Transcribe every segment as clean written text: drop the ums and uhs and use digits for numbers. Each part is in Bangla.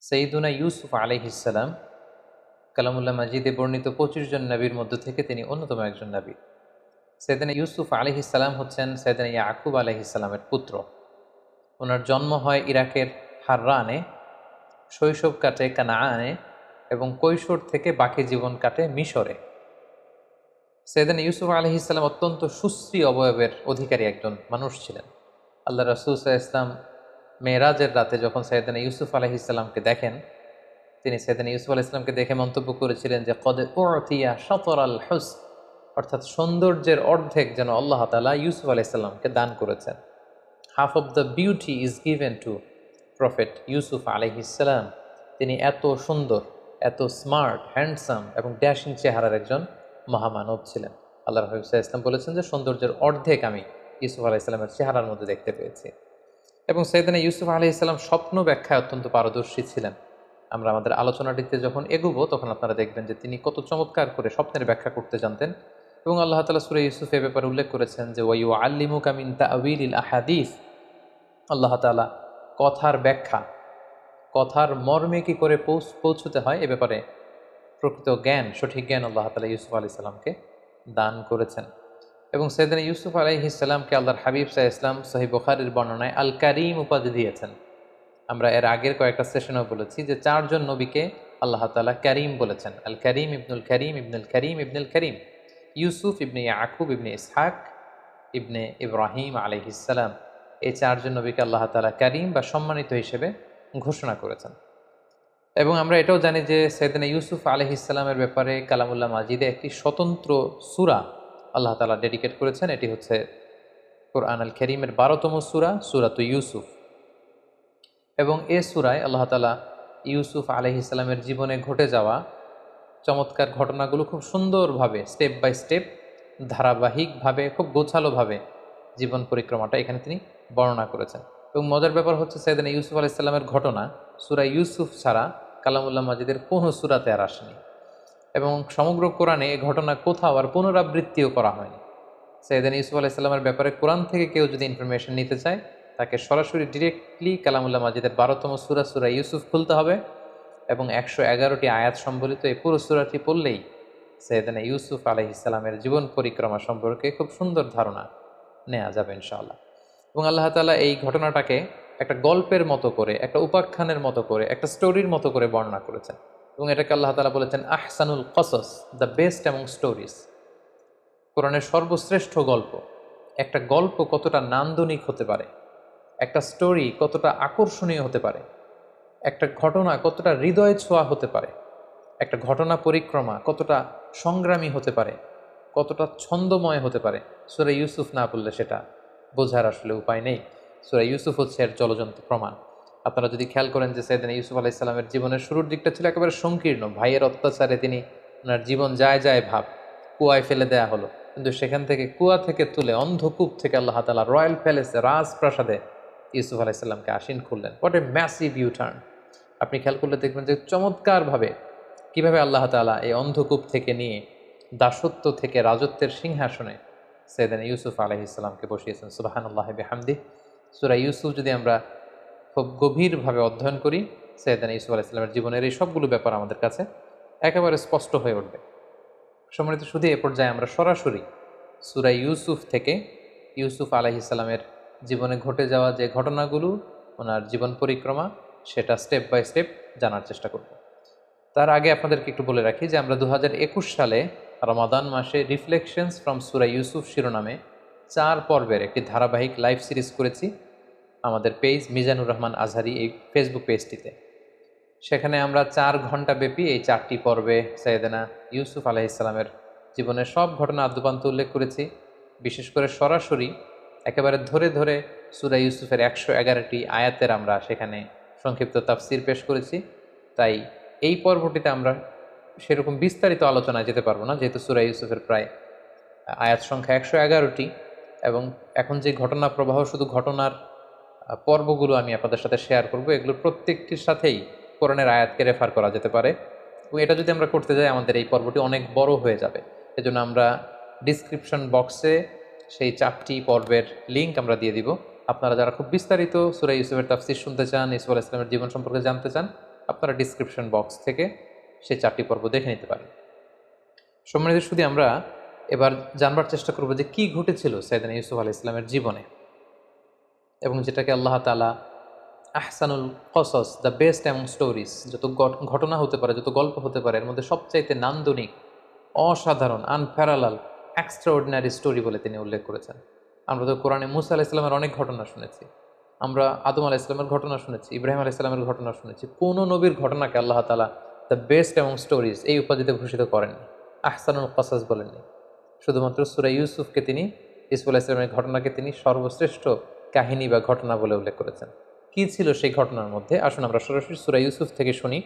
সৈয়দুনা ইউসুফ আলাইহিসসালাম কালামুল্লাহ মাজিদে বর্ণিত 25 জন নবীর মধ্য থেকে তিনি অন্যতম একজন নবী। সৈয়দনা ইউসুফ আলাইহিসসালাম হচ্ছেন সৈয়দনা ইয়াকুব আলাইহিসসালামের পুত্র। ওনার জন্ম হয় ইরাকের হাররানে, শৈশব কাটে কানাআনে এবং কৈশোর থেকে বাকি জীবন কাটে মিশরে। সৈয়দনা ইউসুফ আলাইহিসসালাম অত্যন্ত সুশ্রী অবয়বের অধিকারী একজন মানুষ ছিলেন। আল্লাহ রাসূল সাল্লাল্লাহু আলাইহি ওয়াসাল্লাম মেরাজের রাতে যখন সৈয়দনা ইউসুফ আলাইহিসসালামকে দেখেন, তিনি সৈয়দনা ইউসুফ আলাইহিস সালামকে দেখে মন্তব্য করেছিলেন যে কদ উতিয়া শাতরাল হুসন, অর্থাৎ সৌন্দর্যের অর্ধেক যেন আল্লাহ তাআলা ইউসুফ আলাইহিস সালামকে দান করেছেন। Half of the beauty is given two prophet Yusuf আলাইহিস সালাম। তিনি এত সুন্দর, এত স্মার্ট, হ্যান্ডসাম এবং ড্যাশিং চেহারার একজন মহামানব ছিলেন। আল্লাহর হাবিব সাল্লাল্লাহু আলাইহি ওয়াসাল্লাম বলেছেন যে সৌন্দর্যের অর্ধেক আমি ইউসুফ আলাইহিস সালামের চেহারার মধ্যে দেখতে পেয়েছি। এবং সৈয়দনা ইউসুফ আলাইহিস সালাম স্বপ্ন ব্যাখ্যায় অত্যন্ত পারদর্শী ছিলেন। আমরা আমাদের আলোচনাটিতে যখন এগুবো তখন আপনারা দেখবেন যে তিনি কত চমৎকার করে স্বপ্নের ব্যাখ্যা করতে জানতেন। এবং আল্লাহ তাআলা সূরা ইউসুফ এ ব্যাপারে উল্লেখ করেছেন যে ওয়ায়ুআল্লিমুকা মিন তা'ওয়িলিল আহাদিস। আল্লাহ তাআলা কথার ব্যাখ্যা, কথার মর্মে কি করে পৌঁছতে হয় এ ব্যাপারে প্রকৃত জ্ঞান, সঠিক জ্ঞান আল্লাহ তাআলা ইউসুফ আলাইহিস সালামকে দান করেছেন। এবং সৈয়দনা ইউসুফ আলাইহিস সালামকে আল্লাহর হাবিব সাল্লাল্লাহু আলাইহি ওয়াসাল্লাম সহিহ বুখারীর বর্ণনায় আল কারীম উপাধি দিয়েছেন। আমরা এর আগের কয়েকটা সেশনেও বলেছি যে 4 জন নবীকে আল্লাহ তাআলা কারীম বলেছেন। আল কারীম ইবনুল কারীম ইবনুল কারীম ইবনুল কারীম, ইউসুফ ইবনে ইয়াকুব ইবনে ইসহাক ইবনে ইব্রাহিম আলাইহিস সালাম। এই 4 জন নবীকে আল্লাহ তাআলা কারীম বা সম্মানিত হিসেবে ঘোষণা করেছেন। এবং আমরা এটাও জানি যে সৈয়দনা ইউসুফ আলাইহিস সালামের ব্যাপারে কালামুল্লাহ মাজিদে একটি স্বতন্ত্র সূরা আল্লাহ তাআলা ডেডিকেট করেছেন। এটি হচ্ছে কোরআন আল কারীমের 12তম সূরা, সূরাতুল ইউসুফ। এবং এ সূরায় আল্লাহ তাআলা ইউসুফ আলাইহিস সালামের জীবনে ঘটে যাওয়া চমৎকার ঘটনাগুলো খুব সুন্দরভাবে স্টেপ বাই স্টেপ, ধারাবাহিকভাবে, খুব গোছালোভাবে জীবন পরিক্রমাটা এখানে তিনি বর্ণনা করেছেন। এবং মজার ব্যাপার হচ্ছে সৈয়দনা ইউসুফ আলাইহিস সালামের ঘটনা সূরা ইউসুফ ছাড়া কালামুল্লাহ মাজিদের কোনো সূরাতে আর আসেনি। এবং সমগ্র কোরআনে এ ঘটনা কোথাও আর পুনরাবৃত্তিও করা হয়নি। সৈয়দনা ইউসুফ আলাইহিস সালামের ব্যাপারে কোরআন থেকে কেউ যদি ইনফরমেশন নিতে চায়, তাকে সরাসরি ডিরেক্টলি কালামুল্লাহ মাজিদের 12তম সূরা, সূরা ইউসুফ খুলতে হবে এবং 111টি আয়াত সম্বলিত এই পুরো সূরাটি পড়লেই সৈয়দনা ইউসুফ আলাইহিস সালামের জীবন পরিক্রমা সম্পর্কে খুব সুন্দর ধারণা নেওয়া যাবে ইনশাআল্লাহ। এবং আল্লাহ তাআলা এই ঘটনাটাকে একটা গল্পের মতো করে, একটা উপাখ্যানের মতো করে, একটা স্টোরির মতো করে বর্ণনা করেছেন। এবং এটাকে আল্লাহ তাআলা বলেছেন আহসানুল কসস, দ্য বেস্ট অ্যামং স্টোরিজ। কোরআনের সর্বশ্রেষ্ঠ গল্প। একটা গল্প কতটা নান্দনিক হতে পারে, একটা স্টোরি কতটা আকর্ষণীয় হতে পারে, একটা ঘটনা কতটা হৃদয় ছোঁয়া হতে পারে, একটা ঘটনা পরিক্রমা কতটা সংগ্রামী হতে পারে, কতটা ছন্দময় হতে পারে, সূরা ইউসুফ না পড়লে সেটা বোঝার আসলে উপায় নেই। সূরা ইউসুফ হচ্ছে এর জলজন্ত প্রমাণ। আপনারা যদি খেয়াল করেন যে সৈয়দনা ইউসুফ আলাইহিস সালামের জীবনের শুরুর দিকটা ছিল একেবারে সংকীর্ণ। ভাইয়ের অত্যাচারে তিনি ওনার জীবন যায় যায় ভাব, কুয়ায় ফেলে দেয়া হলো। কিন্তু সেখান থেকে, কুয়া থেকে তুলে, অন্ধকূপ থেকে আল্লাহ তাআলা রয়্যাল প্যালেসে, রাজপ্রাসাদে ইউসুফ আলাইহিস সালামকে আসীন করলেন। What a massive U turn! আপনি খেয়াল করলে দেখবেন যে চমৎকারভাবে কিভাবে আল্লাহ তাআলা এই অন্ধকূপ থেকে নিয়ে দাসত্ব থেকে রাজত্বের সিংহাসনে সৈয়দনা ইউসুফ আলাইহিস সালামকে বসিয়েছেন। সুবহানাল্লাহি বিহামদিহি। সূরা ইউসুফ যদি আমরা খুব গভীরভাবে অধ্যয়ন করি, সৈয়দনা ইউসুফ আলাইহিস সালামের জীবনের এই সবগুলো ব্যাপার আমাদের কাছে একেবারে স্পষ্ট হয়ে উঠবে। সম্মানিত শুধু এ পর্যায়ে আমরা সরাসরি সূরা ইউসুফ থেকে ইউসুফ আলাইহিস সালামের জীবনে ঘটে যাওয়া যে ঘটনাগুলো, ওনার জীবন পরিক্রমা, সেটা স্টেপ বাই স্টেপ জানার চেষ্টা করব। তার আগে আপনাদেরকে একটু বলে রাখি যে আমরা 2021 সালে রমাদান মাসে রিফ্লেকশনস ফ্রম সূরা ইউসুফ শিরোনামে 4 পর্বের একটি ধারাবাহিক লাইভ সিরিজ করেছি আমাদের পেজ মিজানুর রহমান আজহারি এই ফেসবুক পেজটিতে। সেখানে আমরা 4 ঘন্টা ব্যাপী এই 4টি পর্বে সৈয়দনা ইউসুফ আলাইহিস সালামের জীবনের সব ঘটনা আদ্যোপান্ত উল্লেখ করেছি। বিশেষ করে সরাসরি একেবারে ধরে ধরে সূরা ইউসুফের 111টি আয়াতের আমরা সেখানে সংক্ষিপ্ত তাফসির পেশ করেছি। তাই এই পর্বটিতে আমরা সেরকম বিস্তারিত আলোচনায় যেতে পারবো না, যেহেতু সূরা ইউসুফের প্রায় আয়াত সংখ্যা 111টি এবং এখন যে ঘটনা প্রবাহ, শুধু ঘটনার পর্বগুলো আমি আপনাদের সাথে শেয়ার করব, এগুলোর প্রত্যেকটির সাথেই কোরআনের আয়াতকে রেফার করা যেতে পারে। এবং এটা যদি আমরা করতে যাই আমাদের এই পর্বটি অনেক বড় হয়ে যাবে। এজন্য আমরা ডিসক্রিপশন বক্সে সেই 4টি পর্বের লিঙ্ক আমরা দিয়ে দিব। আপনারা যারা খুব বিস্তারিত সূরা ইউসুফের তাফসীর শুনতে চান, ইউসুফ আলাইহিস সালামের জীবন সম্পর্কে জানতে চান, আপনারা ডিসক্রিপশন বক্স থেকে সেই 4টি পর্ব দেখে নিতে পারেন। সম্মানিত শুধু আমরা এবার জানবার চেষ্টা করব যে কি ঘটেছিল সাইয়েদনা ইউসুফ আলাইহিস সালামের জীবনে, এবং যেটাকে আল্লাহ তাআলা আহসানুল কসস, দ্য বেস্ট অ্যামং স্টোরিজ, যত ঘটনা হতে পারে, যত গল্প হতে পারে, এর মধ্যে সবচাইতে নান্দনিক, অসাধারণ, আনপ্যারালাল, এক্সট্রাঅর্ডিনারি স্টোরি বলে তিনি উল্লেখ করেছেন। আমরা তো কোরআনে মুসা আলাইহিস সালামের অনেক ঘটনা শুনেছি, আমরা আদম আলাইহিস সালামের ঘটনা শুনেছি, ইব্রাহিম আলাইহিস সালামের ঘটনা শুনেছি। কোনো নবীর ঘটনাকে আল্লাহ তাআলা দ্য বেস্ট অ্যামং স্টোরিজ এই উপাধিতে ভূষিত করেননি, আহসানুল কসস বলেননি। শুধুমাত্র সূরা ইউসুফকে তিনি, ইউসুফ আলাইহিস সালামের ঘটনাকে তিনি সর্বশ্রেষ্ঠ কাহিনী বা ঘটনা বলে উল্লেখ করেছেন। কি ছিল সেই ঘটনার মধ্যে, আসুন আমরা সরাসরি সূরা ইউসুফ থেকে শুনি।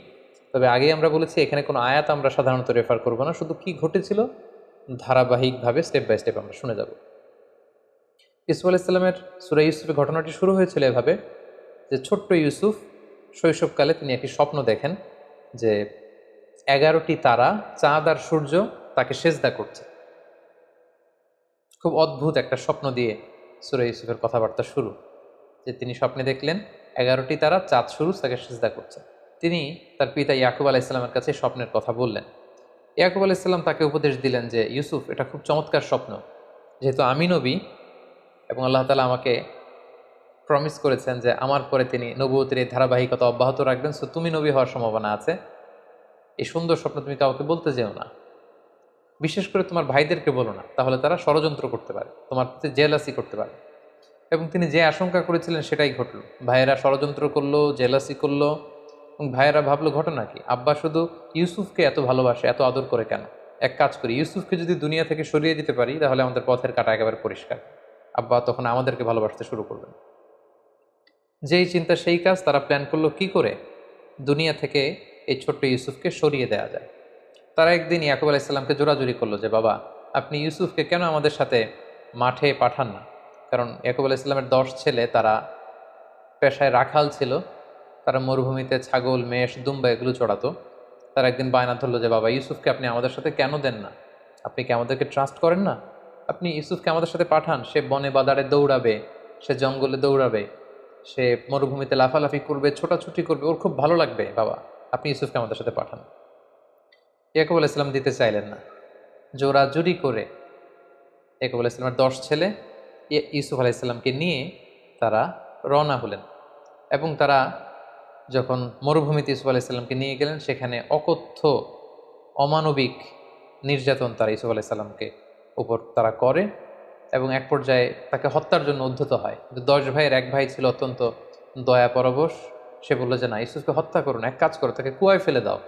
তবে আগেই আমরা বলেছি এখানে কোনো আয়াত আমরা সাধারণত রেফার করব না, শুধু কি ঘটেছিল ধারাবাহিকভাবে স্টেপ বাই স্টেপ আমরা শুনে যাব। ইউসুফ আলাইহিস সালামের সূরা ইউসুফের ঘটনাটি শুরু হয়েছিল এভাবে যে ছোট্ট ইউসুফ শৈশবকালে তিনি একটি স্বপ্ন দেখেন যে 11টি তারা, চাঁদ আর সূর্য তাকে সেজদা করছে। খুব অদ্ভুত একটা স্বপ্ন দিয়ে সূরা ইউসুফের কথাবার্তা শুরু, যে তিনি স্বপ্নে দেখলেন 11টি তারা, চাঁদ, সূর্য তাকে সিজদা করছে। তিনি তার পিতা ইয়াকুব আলাইহিস সালামের কাছে স্বপ্নের কথা বললেন। ইয়াকুব আলাইহিস সালাম তাকে উপদেশ দিলেন যে ইউসুফ, এটা খুব চমৎকার স্বপ্ন, যেহেতু আমি নবী এবং আল্লাহ তাআলা আমাকে প্রমিস করেছেন যে আমার পরে তিনি নবুয়তের এই ধারাবাহিকতা অব্যাহত রাখবেন, সো তুমি নবী হওয়ার সম্ভাবনা আছে। এই সুন্দর স্বপ্ন তুমি কাউকে বলতে যেও না, বিশেষ করে তোমার ভাইদেরকে বলো না, তাহলে তারা ষড়যন্ত্র করতে পারে, তোমার প্রতি জেলাসি করতে পারে। এবং তিনি যে আশঙ্কা করেছিলেন সেটাই ঘটল। ভাইয়েরা ষড়যন্ত্র করলো, জেলাসি করলো, এবং ভাইয়েরা ভাবলো ঘটনা কি, আব্বা শুধু ইউসুফকে এত ভালোবাসে, এত আদর করে কেন? এক কাজ করি, ইউসুফকে যদি দুনিয়া থেকে সরিয়ে দিতে পারি তাহলে আমাদের পথের কাঁটা একেবারে পরিষ্কার, আব্বা তখন আমাদেরকে ভালোবাসতে শুরু করবেন। যেই চিন্তা সেই কাজ, তারা প্ল্যান করলো কি করে দুনিয়া থেকে এই ছোট্ট ইউসুফকে সরিয়ে দেওয়া যায়। তারা একদিন ইয়াকুব আলাইহিস সালামকে জোরাজুরি করলো যে বাবা, আপনি ইউসুফকে কেন আমাদের সাথে মাঠে পাঠান না? কারণ ইয়াকুব আলাইহিস সালামের 10 ছেলে, তারা পেশায় রাখাল ছিল, তারা মরুভূমিতে ছাগল, মেষ, দুম্বা এগুলো চড়াতো। তারা একদিন বায়না ধরলো যে বাবা, ইউসুফকে আপনি আমাদের সাথে কেন দেন না? আপনি কি আমাদেরকে ট্রাস্ট করেন না? আপনি ইউসুফকে আমাদের সাথে পাঠান, সে বনে বাদারে দৌড়াবে, সে জঙ্গলে দৌড়াবে, সে মরুভূমিতে লাফালাফি করবে, ছোটাছুটি করবে, ওর খুব ভালো লাগবে, বাবা আপনি ইউসুফকে আমাদের সাথে পাঠান। ইয়াকুব আলাইহিস সালাম দিতে চাইলেন না। জোরাজুরি করে ইয়াকুব আলাইহিস সালামের 10 ছেলে ইউসুফ আলাইহিস সালামকে নিয়ে তারা রওনা হলেন, এবং তারা যখন মরুভূমিতে ইউসুফ আলাইহিস সালামকে নিয়ে গেলেন, সেখানে অকথ্য অমানবিক নির্যাতন তারা ইউসুফ আলাইহিস সালামকে উপর তারা করে, এবং এক পর্যায়ে তাকে হত্যার জন্য উদ্ধত হয়। কিন্তু 10 ভাইয়ের এক ভাই ছিল অত্যন্ত দয়া পরবশ, সে বললো যে না, ইউসুফকে হত্যা করো না, এক কাজ করো, তাকে কুয়ায় ফেলে দাও।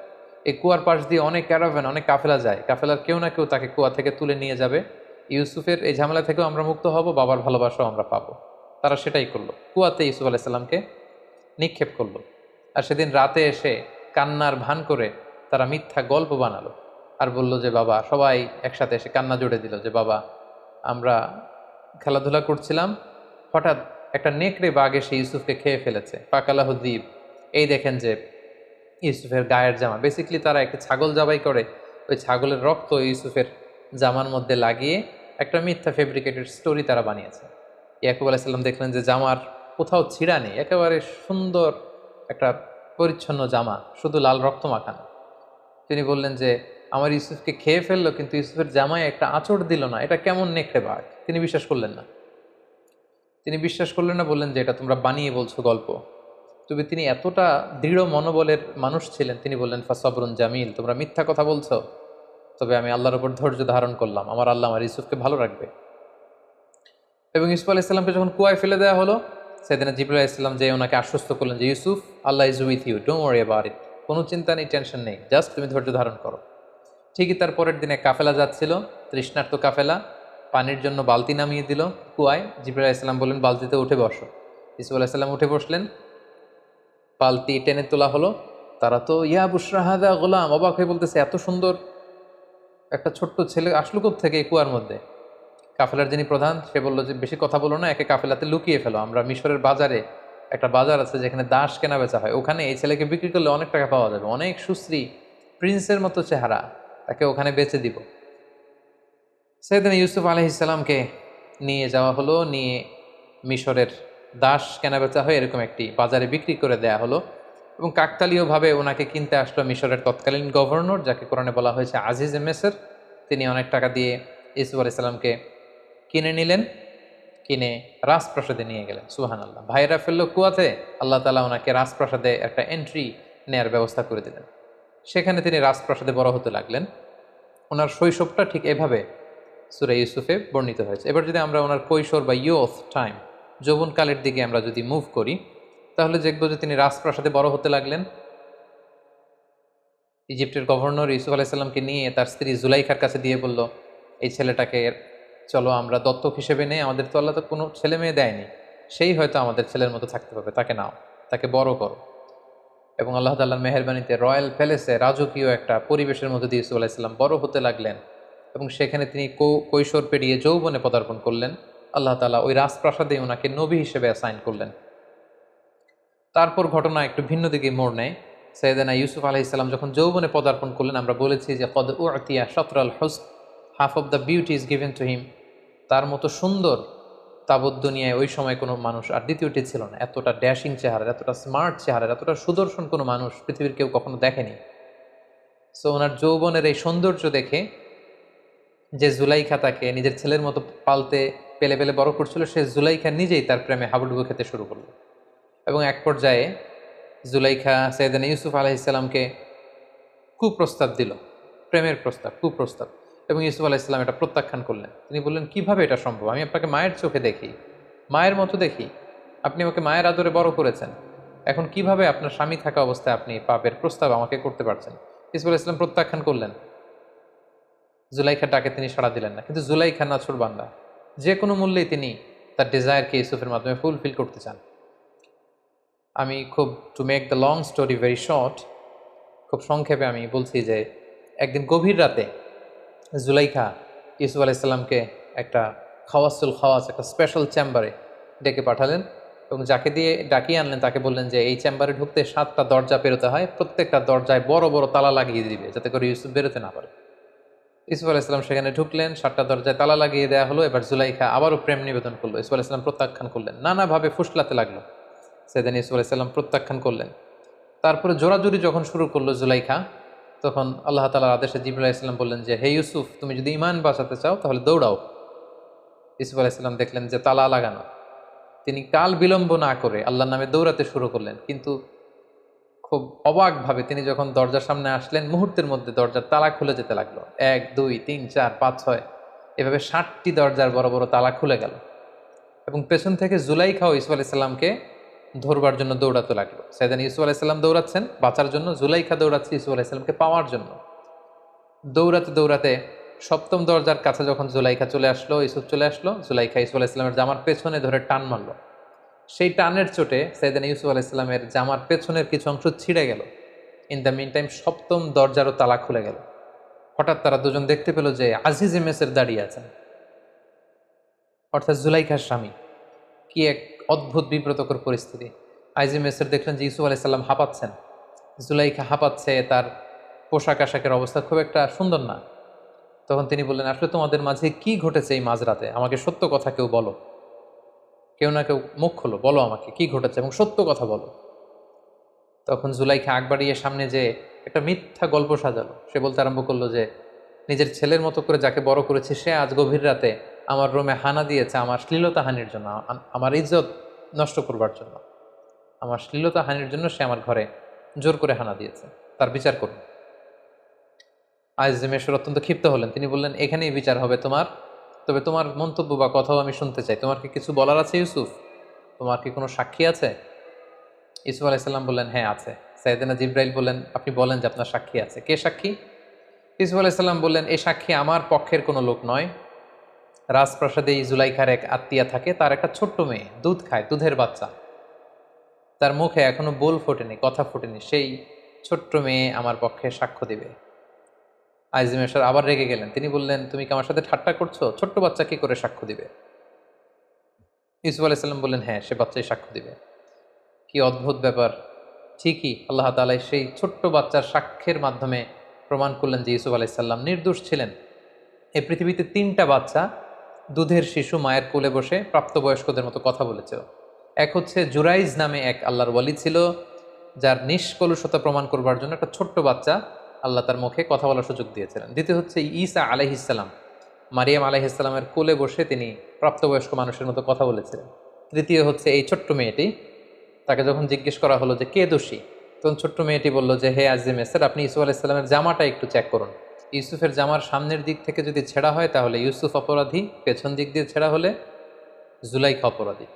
এই কুয়ার পাশ দিয়ে অনেক ক্যারাভ্যান, অনেক কাফেলা যায়, কাফেলার কেউ না কেউ তাকে কুয়া থেকে তুলে নিয়ে যাবে, ইউসুফের এই ঝামেলা থেকেও আমরা মুক্ত হব, বাবার ভালোবাসাও আমরা পাবো। তারা সেটাই করলো, কুয়াতে ইউসুফ আলাইহিস সালামকে নিক্ষেপ করলো। আর সেদিন রাতে এসে কান্নার ভান করে তারা মিথ্যা গল্প বানালো আর বলল যে বাবা, সবাই একসাথে এসে কান্না জুড়ে দিল যে বাবা, আমরা খেলাধুলা করছিলাম, হঠাৎ একটা নেকড়ে বাঘ এসে ইউসুফকে খেয়ে ফেলেছে, ফাকালাহু দ্বীব। এই দেখেন যে ইউসুফের গায়ের জামা, বেসিক্যালি তারা একটা ছাগল জবাই করে ওই ছাগলের রক্ত ইউসুফের জামার মধ্যে লাগিয়ে একটা মিথ্যা ফেব্রিকেটেড স্টোরি তারা বানিয়েছে। ইয়াকুব আলাইহিস সালাম দেখলেন যে জামার কোথাও ছিঁড়া নেই, একেবারে সুন্দর একটা পরিচ্ছন্ন জামা, শুধু লাল রক্ত মাখানো। তিনি বললেন যে আমার ইউসুফকে খেয়ে ফেললো, কিন্তু ইউসুফের জামায় একটা আঁচড় দিল না, এটা কেমন নেকড়ে বাঘ? তিনি বিশ্বাস করলেন না। বললেন যে এটা তোমরা বানিয়ে বলছো গল্প। তবে তিনি এতটা দৃঢ় মনোবলের মানুষ ছিলেন, তিনি বললেন ফাসবরুন জামিল, তোমরা মিথ্যা কথা বলছো, তবে আমি আল্লাহর উপর ধৈর্য ধারণ করলাম, আমার আল্লাহ আমার ইউসুফকে ভালো রাখবে। এবং ইউসুফ আলাইহিস সালামকে যখন কুয়ায় ফেলে দেওয়া হলো, সেদিন জিবরাইল আলাইহিস সালাম যে ওনাকে আশ্বস্ত করলেন যে Yusuf, Allah is with you, don't worry about it, কোনো চিন্তা নেই, টেনশন নেই, জাস্ট তুমি ধৈর্য ধারণ করো। ঠিকই তার পরের দিনে কাফেলা যাচ্ছিল, তৃষ্ণার্ত কাফেলা, পানির জন্য বালতি নামিয়ে দিল কুয়ায়। জিবরাইল আলাইহিস সালাম বললেন বালতিতে উঠে বসো। ইউসুফ আলাইহিস সালাম উঠে বসলেন, বালতি টেনে তোলা হলো। তারা তো ইয়া বুশরা হাদা গোলাম, অবাক হয়ে বলতেছে এত সুন্দর একটা ছোট্ট ছেলে আসলো কোত্থেকে এই কুয়ার মধ্যে? কাফেলার যিনি প্রধান, সে বললো যে বেশি কথা বলো না, একে কাফেলাতে লুকিয়ে ফেলো, আমরা মিশরের বাজারে, একটা বাজার আছে যেখানে দাস কেনা বেচা হয়, ওখানে এই ছেলেকে বিক্রি করলে অনেক টাকা পাওয়া যাবে, অনেক সুশ্রী, প্রিন্সের মতো চেহারা, তাকে ওখানে বেচে দিব। সেদিন ইউসুফ আলাইহিস সালামকে নিয়ে যাওয়া হলো, নিয়ে মিশরের দাস কেনা বেচা হয় এরকম একটি বাজারে বিক্রি করে দেয়া হলো। এবং কাকতালীয়ভাবে ওনাকে কিনতে আসলো মিশরের তৎকালীন গভর্নর, যাকে কোরআনে বলা হয়েছে আজিজ এ মেসর। তিনি অনেক টাকা দিয়ে ইউসুফ আলাইসাল্লামকে কিনে নিলেন, কিনে রাজপ্রাসাদে নিয়ে গেলেন। সুবহানাল্লাহ। ভাইরা ফেললো কুয়াতে, আল্লাহ তাআলা ওনাকে রাজপ্রাসাদে একটা এন্ট্রি নেয়ার ব্যবস্থা করে দিলেন। সেখানে তিনি রাজপ্রাসাদে বড় হতে লাগলেন। ওনার শৈশবটা ঠিক এভাবে সূরা ইউসুফে বর্ণিত হয়েছে। এবার যদি আমরা ওনার কৈশোর বা ইয়ুথ টাইম, যৌবনকালের দিকে আমরা যদি মুভ করি, তাহলে দেখব যে তিনি রাজপ্রাসাদে বড় হতে লাগলেন। ইজিপ্টের গভর্নর ইউসুফ আলাইসাল্লামকে নিয়ে তার স্ত্রী জুলাইখার কাছে দিয়ে বলল, এই ছেলেটাকে চলো আমরা দত্তক হিসেবে নেই, আমাদের তো আল্লাহ তো কোনো ছেলে মেয়ে দেয়নি, সেই হয়তো আমাদের ছেলের মতো থাকতে পারবে, তাকে নাও, তাকে বড় করো। এবং আল্লাহ তাআলার মেহেরবানিতে রয়্যাল প্যালেসে রাজকীয় একটা পরিবেশের মধ্যে দিয়ে ইউসুফ আলাইসাল্লাম বড় হতে লাগলেন এবং সেখানে তিনি কৈশোর পেরিয়ে যৌবনে পদার্পণ করলেন। আল্লাহ তাআলা ওই রাজপ্রাসাদে ওনাকে নবী হিসেবে অ্যাসাইন করলেন। তারপর ঘটনা একটু ভিন্ন দিকে মোড় নেয়। সাইয়েদানা ইউসুফ আলাইহিসসালাম যখন যৌবনে পদার্পণ করলেন, আমরা বলেছি যে কদ উতিয়া শাতরাল হুসন, half of the beauty is given to him. তার মতো সুন্দর তাবৎ দুনিয়ায় ওই সময় কোনো মানুষ আর দ্বিতীয়টি ছিল না। এতটা ড্যাশিং চেহারার, এতটা স্মার্ট চেহারার, এতটা সুদর্শন কোনো মানুষ পৃথিবীর কেউ কখনো দেখেনি। সো ওনার যৌবনের এই সৌন্দর্য দেখে যে জুলাইখা তাকে নিজের ছেলের মতো পালতে পেলে পেলে বড় করছিল, সে জুলাইখা নিজেই তার প্রেমে হাবুডুবু খেতে শুরু করলো। এবং এক পর্যায়ে জুলাইখা সাইয়েদানা ইউসুফ আলাইহিসসালামকে কুপ্রস্তাব দিল, প্রেমের প্রস্তাব, কুপ্রস্তাব। এবং ইউসুফ আলাইহিসসালাম এটা প্রত্যাখ্যান করলেন। তিনি বললেন, কিভাবে এটা সম্ভব? আমি আপনাকে মায়ের চোখে দেখি, মায়ের মতো দেখি, আপনি আমাকে মায়ের আদরে বড় করেছেন, এখন কিভাবে আপনার স্বামী থাকা অবস্থায় আপনি পাপের প্রস্তাব আমাকে করতে পারছেন? ইউসুফ আলাইহিসসালাম প্রত্যাখ্যান করলেন। জুলাইখার ডাকে তিনি সাড়া দিলেন না। কিন্তু জুলাইখা নাছুর বান্দা, যে কোনো মূল্যেই তিনি তার ডিজায়ারকে ইউসুফের মাধ্যমে ফুলফিল করতে চান। আমি খুব, to make the long story very short, খুব সংক্ষেপে আমি বলছি যে একদিন গভীর রাতে জুলাইখা ইউসুফ আলাইসাল্লামকে একটা খাওয়াস, একটা স্পেশাল চেম্বারে ডেকে পাঠালেন এবং যাকে দিয়ে ডাকিয়ে আনলেন তাকে বললেন যে এই চেম্বারে ঢুকতে 7টা দরজা পেরোতে হয়, প্রত্যেকটা দরজায় বড় বড় তালা লাগিয়ে দিবে যাতে করে ইউসুফ বেরোতে না পারে। ইউসুফ আলাইসাল্লাম সেখানে ঢুকলেন, 7টা দরজায় তালা লাগিয়ে দেওয়া হলো। এবার জুলাইখা আবারও প্রেম নিবেদন করলো। ইউসুফ আলাইসাল্লাম প্রত্যাখ্যান করলেন, নানাভাবে ফুসলাতে লাগলো। সেদিন ইউসুফ আলাইসাল্লাম প্রত্যাখ্যান করলেন। তারপরে জোরাজুরি যখন শুরু করলো জুলাইখা, তখন আল্লাহ তাআলার আদেশে জিবরাইল আলাইহিস সালাম বললেন যে, হে ইউসুফ, তুমি যদি ঈমান বাঁচাতে চাও তাহলে দৌড়াও। ইউসুফ আলাইহিস সালাম দেখলেন যে তালা লাগানো। তিনি কাল বিলম্ব না করে আল্লাহর নামে দৌড়াতে শুরু করলেন। কিন্তু খুব অবাকভাবে তিনি যখন দরজার সামনে আসলেন, মুহূর্তের মধ্যে দরজার তালা খুলে যেতে লাগলো। 1, 2, 3, 4, 5, 6 এভাবে 60টি দরজার বড় বড় তালা খুলে গেল এবং পেছন থেকে জুলাইখাও ইউসুফ আলাইহিস সালামকে ধরবার জন্য দৌড়াতে লাগলো। সাইয়েদানা ইউসুফ আলাইহিস সালাম দৌড়াচ্ছেন বাঁচার জন্য, জুলাইখা দৌড়াচ্ছে ইউসুফ আলাইহিস সালামকে পাওয়ার জন্য। দৌড়াতে দৌড়াতে 7ম দরজার কাছে যখন জুলাইখা চলে আসলো, ইউসুফ চলে আসলো, জুলাইখা ইউসুফ আলাইহিস সালামের জামার পেছনে ধরে টান মারলো। সেই টানের চোটে সাইয়েদানা ইউসুফ আলাইহিস সালামের জামার পেছনের কিছু অংশ ছিঁড়ে গেল। ইন দ্য মিন টাইম 7ম দরজারও তালা খুলে গেল। হঠাৎ তারা দুজন দেখতে পেল যে আজিজ মেসের দাঁড়িয়ে আছেন, অর্থাৎ জুলাইখার স্বামী। কি এক অদ্ভুত বিব্রতকর পরিস্থিতি। আইজি মেসের দেখলেন যে ইউসুফ আলাইহিস সালাম হাঁপাচ্ছেন, জুলাইখা হাঁপাচ্ছে, তার পোশাক আশাকের অবস্থা খুব একটা সুন্দর না। তখন তিনি বললেন, আসলে তোমাদের মাঝে কি ঘটেছে এই মাঝরাতে? আমাকে সত্য কথা কেউ বলো, কেউ না কেউ মুখ খোলো, বলো আমাকে কি ঘটেছে এবং সত্য কথা বলো। তখন জুলাইখা আগ বাড়িয়ে সামনে যে একটা মিথ্যা গল্প সাজালো। সে বলতে আরম্ভ করলো যে নিজের ছেলের মতো করে যাকে বড় করেছে সে আজ গভীর রাতে আমার রুমে হানা দিয়েছে আমার শ্লীলতা হানির জন্য, আমার ইজ্জত নষ্ট করবার জন্য, আমার শ্লীলতা হানির জন্য সে আমার ঘরে জোর করে হানা দিয়েছে, তার বিচার করুন। আইজ মেশর অত্যন্ত ক্ষিপ্ত হলেন। তিনি বললেন, এখানেই বিচার হবে তোমার, তবে তোমার মন্তব্য বা কথাও আমি শুনতে চাই। তোমার কি কিছু বলার আছে ইউসুফ? তোমার কি কোনো সাক্ষী আছে? ইউসুফ আলাইসাল্লাম বললেন, হ্যাঁ আছে। সাইয়েদনা জিবরাইল বললেন, আপনি বলেন যে আপনার সাক্ষী আছে। কে সাক্ষী? ইউসুফ আলাইসাল্লাম বললেন, এই সাক্ষী আমার পক্ষের কোনো লোক নয়। রাজপ্রাসাদে জুলাইখার এক আত্মীয়া থাকে, তার একটা ছোট্ট মেয়ে দুধ খায়, দুধের বাচ্চা, তার মুখে এখনো বোল ফোটেনি, কথা ফোটেনি, সেই ছোট্ট মেয়ে আমার পক্ষে সাক্ষ্য দিবে। আইজিমেশর আবার রেগে গেলেন। তিনি বললেন, তুমি কি আমার সাথে ঠাট্টা করছো? ছোট্ট বাচ্চা কি করে সাক্ষ্য দিবে? ইউসুফ আলাইসাল্লাম বললেন, হ্যাঁ, সে বাচ্চাই সাক্ষ্য দিবে। কি অদ্ভুত ব্যাপার! ঠিকই আল্লাহ তাআলা সেই ছোট্ট বাচ্চার সাক্ষ্যের মাধ্যমে প্রমাণ করলেন যে ইউসুফ আলাইসাল্লাম নির্দোষ ছিলেন। এই পৃথিবীতে 3টা বাচ্চা, দুধের শিশু মায়ের কোলে বসে প্রাপ্তবয়স্কদের মতো কথা বলেছে। এক হচ্ছে জুরাইজ নামে এক আল্লাহর ওয়ালি ছিল, যার নিষ্কলুষতা প্রমাণ করবার জন্য একটা ছোট্ট বাচ্চা আল্লাহ তার মুখে কথা বলার সুযোগ দিয়েছিলেন। দ্বিতীয় হচ্ছে ঈসা আলাইহিসসালাম, মারিয়াম আলাইহিসসালামের কোলে বসে তিনি প্রাপ্তবয়স্ক মানুষের মতো কথা বলেছিলেন। তৃতীয় হচ্ছে এই ছোট্ট মেয়েটি, তাকে যখন জিজ্ঞেস করা হলো যে কে দোষী, তখন ছোট্ট মেয়েটি বলল যে হে আজিম স্যার, আপনি ইউসুফ আলাইহিসসালামের জামাটা একটু চেক করুন। ইউসুফের জামার সামনের দিক থেকে যদি ছেঁড়া হয় তাহলে ইউসুফ অপরাধী, পেছন দিক দিয়ে ছেঁড়া হলে জুলাইখা অপরাধী।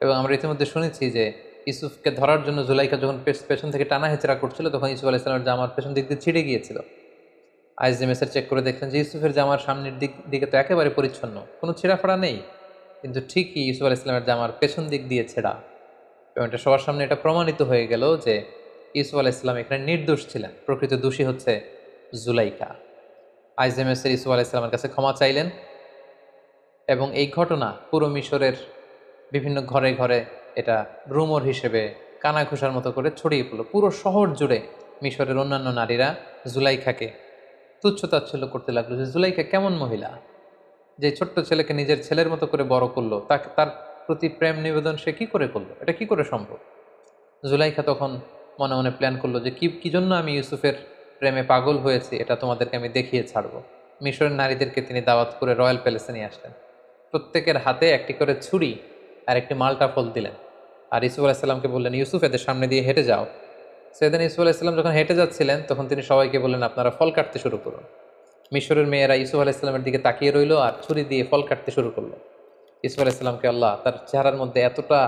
এবং আমরা ইতিমধ্যে শুনেছি যে ইউসুফকে ধরার জন্য জুলাইখা যখন পেছন থেকে টানা হেঁচড়া করছিল, তখন ইউসুফ আলাইহিসসালামের জামার পেছন দিক দিয়ে ছিঁড়ে গিয়েছিল। আইএসএমএসের চেক করে দেখলেন যে ইউসুফের জামার সামনের দিকে তো একেবারে পরিচ্ছন্ন, কোনো ছেঁড়াফাড়া নেই, কিন্তু ঠিকই ইউসুফ আলাইহিসসালামের জামার পেছন দিক দিয়ে ছেঁড়া। এবং এটা সবার সামনে এটা প্রমাণিত হয়ে গেল যে ইউসুফ আলাইহিসসালাম এখানে নির্দোষ ছিলেন, প্রকৃত দোষী হচ্ছে জুলাইখা। আইএসএমএসের ইউসুফ আলাইহিসসালামের কাছে ক্ষমা চাইলেন, এবং এই ঘটনা পুরো মিশরের বিভিন্ন ঘরে ঘরে এটা রুমর হিসেবে কানাঘুষার মতো করে ছড়িয়ে পড়ল। পুরো শহর জুড়ে মিশরের অন্যান্য নারীরা জুলাইখাকে তুচ্ছতাচ্ছল্য করতে লাগলো যে জুলাইখা কেমন মহিলা, যে ছোট্ট ছেলেকে নিজের ছেলের মতো করে বড় করলো, তাকে তার প্রতি প্রেম নিবেদন সে কি করে করলো, এটা কি করে সম্ভব। জুলাইখা তখন মনে মনে প্ল্যান করলো যে কি জন্য আমি ইউসুফের প্রেমে পাগল হয়েছি এটা তোমাদেরকে আমি দেখিয়ে ছাড়বো। মিশরের নারীদেরকে তিনি দাওয়াত করে রয়্যাল প্যালেসে নিয়ে আসলেন। প্রত্যেকের হাতে একটি করে ছুরি আর একটি মালটা ফল দিলেন, আর ইউসুফ আলাইহিসসালামকে বললেন ইউসুফ এদের সামনে দিয়ে হেঁটে যাও। সেদিন ইউসুফ আলাইহিসসালাম যখন হেঁটে যাচ্ছিলেন তখন তিনি সবাইকে বললেন আপনারা ফল কাটতে শুরু করুন। মিশরের মেয়েরা ইউসুফ আলাইহিসসালামের দিকে তাকিয়ে রইল আর ছুরি দিয়ে ফল কাটতে শুরু করলো। ইউসুফ আলাইহিসসালামকে আল্লাহ তার চেহারার মধ্যে এতটা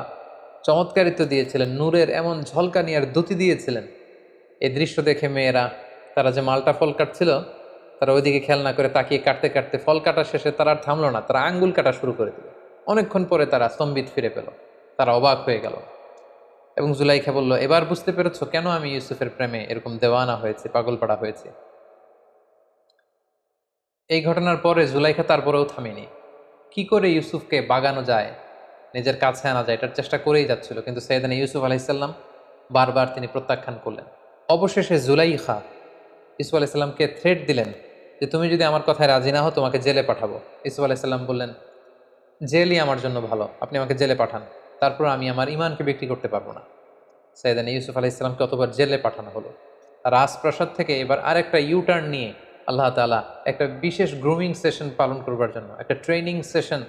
চমৎকারিত্ব দিয়েছিলেন, নূরের এমন ঝলকানি আর দ্যুতি দিয়েছিলেন, এই দৃশ্য দেখে মেয়েরা, তারা যে মালটা ফল কাটছিল, তারা ওইদিকে খেয়াল না করে তাকিয়ে কাটতে কাটতে ফল কাটা শেষে তারা আর থামলো না, তারা আঙ্গুল কাটা শুরু করে দিল। অনেকক্ষণ পরে তারা স্তম্ভিত ফিরে পেল, তারা অবাক হয়ে গেল। এবং জুলাইখা বলল এবার বুঝতে পেরেছো কেন আমি ইউসুফের প্রেমে এরকম দেওয়ানা হয়েছে, পাগল পাড়া হয়েছে। এই ঘটনার পরে জুলাইখা তারপরেও থামেনি, কি করে ইউসুফকে বাগানো যায়, নিজের কাছে আনা যায়, এটার চেষ্টা করেই যাচ্ছিল। কিন্তু সৈয়দনা ইউসুফ আলাইহিসসালাম বারবার তিনি প্রত্যাখ্যান করলেন। অবশেষে জুলাইখা ইউসুফ আলাইহিসসালামকে থ্রেট দিলেন যে তুমি যদি আমার কথায় রাজি না হও তোমাকে জেলে পাঠাবো। ইউসুফ আলাইহিসসালাম বললেন জেলই আমার জন্য ভালো, আপনি আমাকে জেলে পাঠান, তারপর আমি আমার ইমানকে বিক্রি করতে পারবো না। সৈয়দনা ইউসুফ আলাইহিসসালামকে অতবার জেলে পাঠানো হলো। রাজপ্রাসাদ থেকে এবার আরেকটা ইউটার্ন নিয়ে আল্লাহ তাআলা একটা বিশেষ গ্রুমিং সেশন পালন করবার জন্য, একটা ট্রেনিং সেশন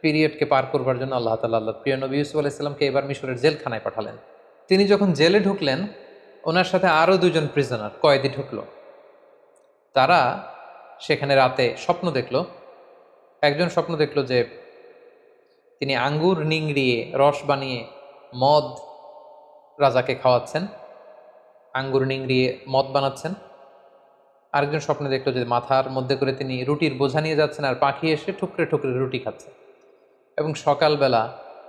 পিরিয়ডকে পার করবার জন্য আল্লাহ তাআলা আল্লাহ প্রিয় নবী ইউসুফ আলাইহিসসালামকে এবার মিশরের জেলখানায় পাঠালেন। তিনি যখন জেলে ঢুকলেন, ওনার সাথে আরও দুজন প্রিজনার কয়েদি ঢুকলো। তারা সেখানে রাতে স্বপ্ন দেখলো। একজন স্বপ্ন দেখলো যে তিনি আঙ্গুর নিংড়িয়ে রস বানিয়ে মদ রাজাকে খাওয়াচ্ছেন, আঙ্গুর নিংড়িয়ে মদ বানাচ্ছেন। আরেকজন স্বপ্নে দেখলো যে মাথার মধ্যে করে তিনি রুটির বোঝা নিয়ে যাচ্ছেন আর পাখি এসে ঠুকরে ঠুকরে রুটি খাচ্ছে। এবং সকালবেলা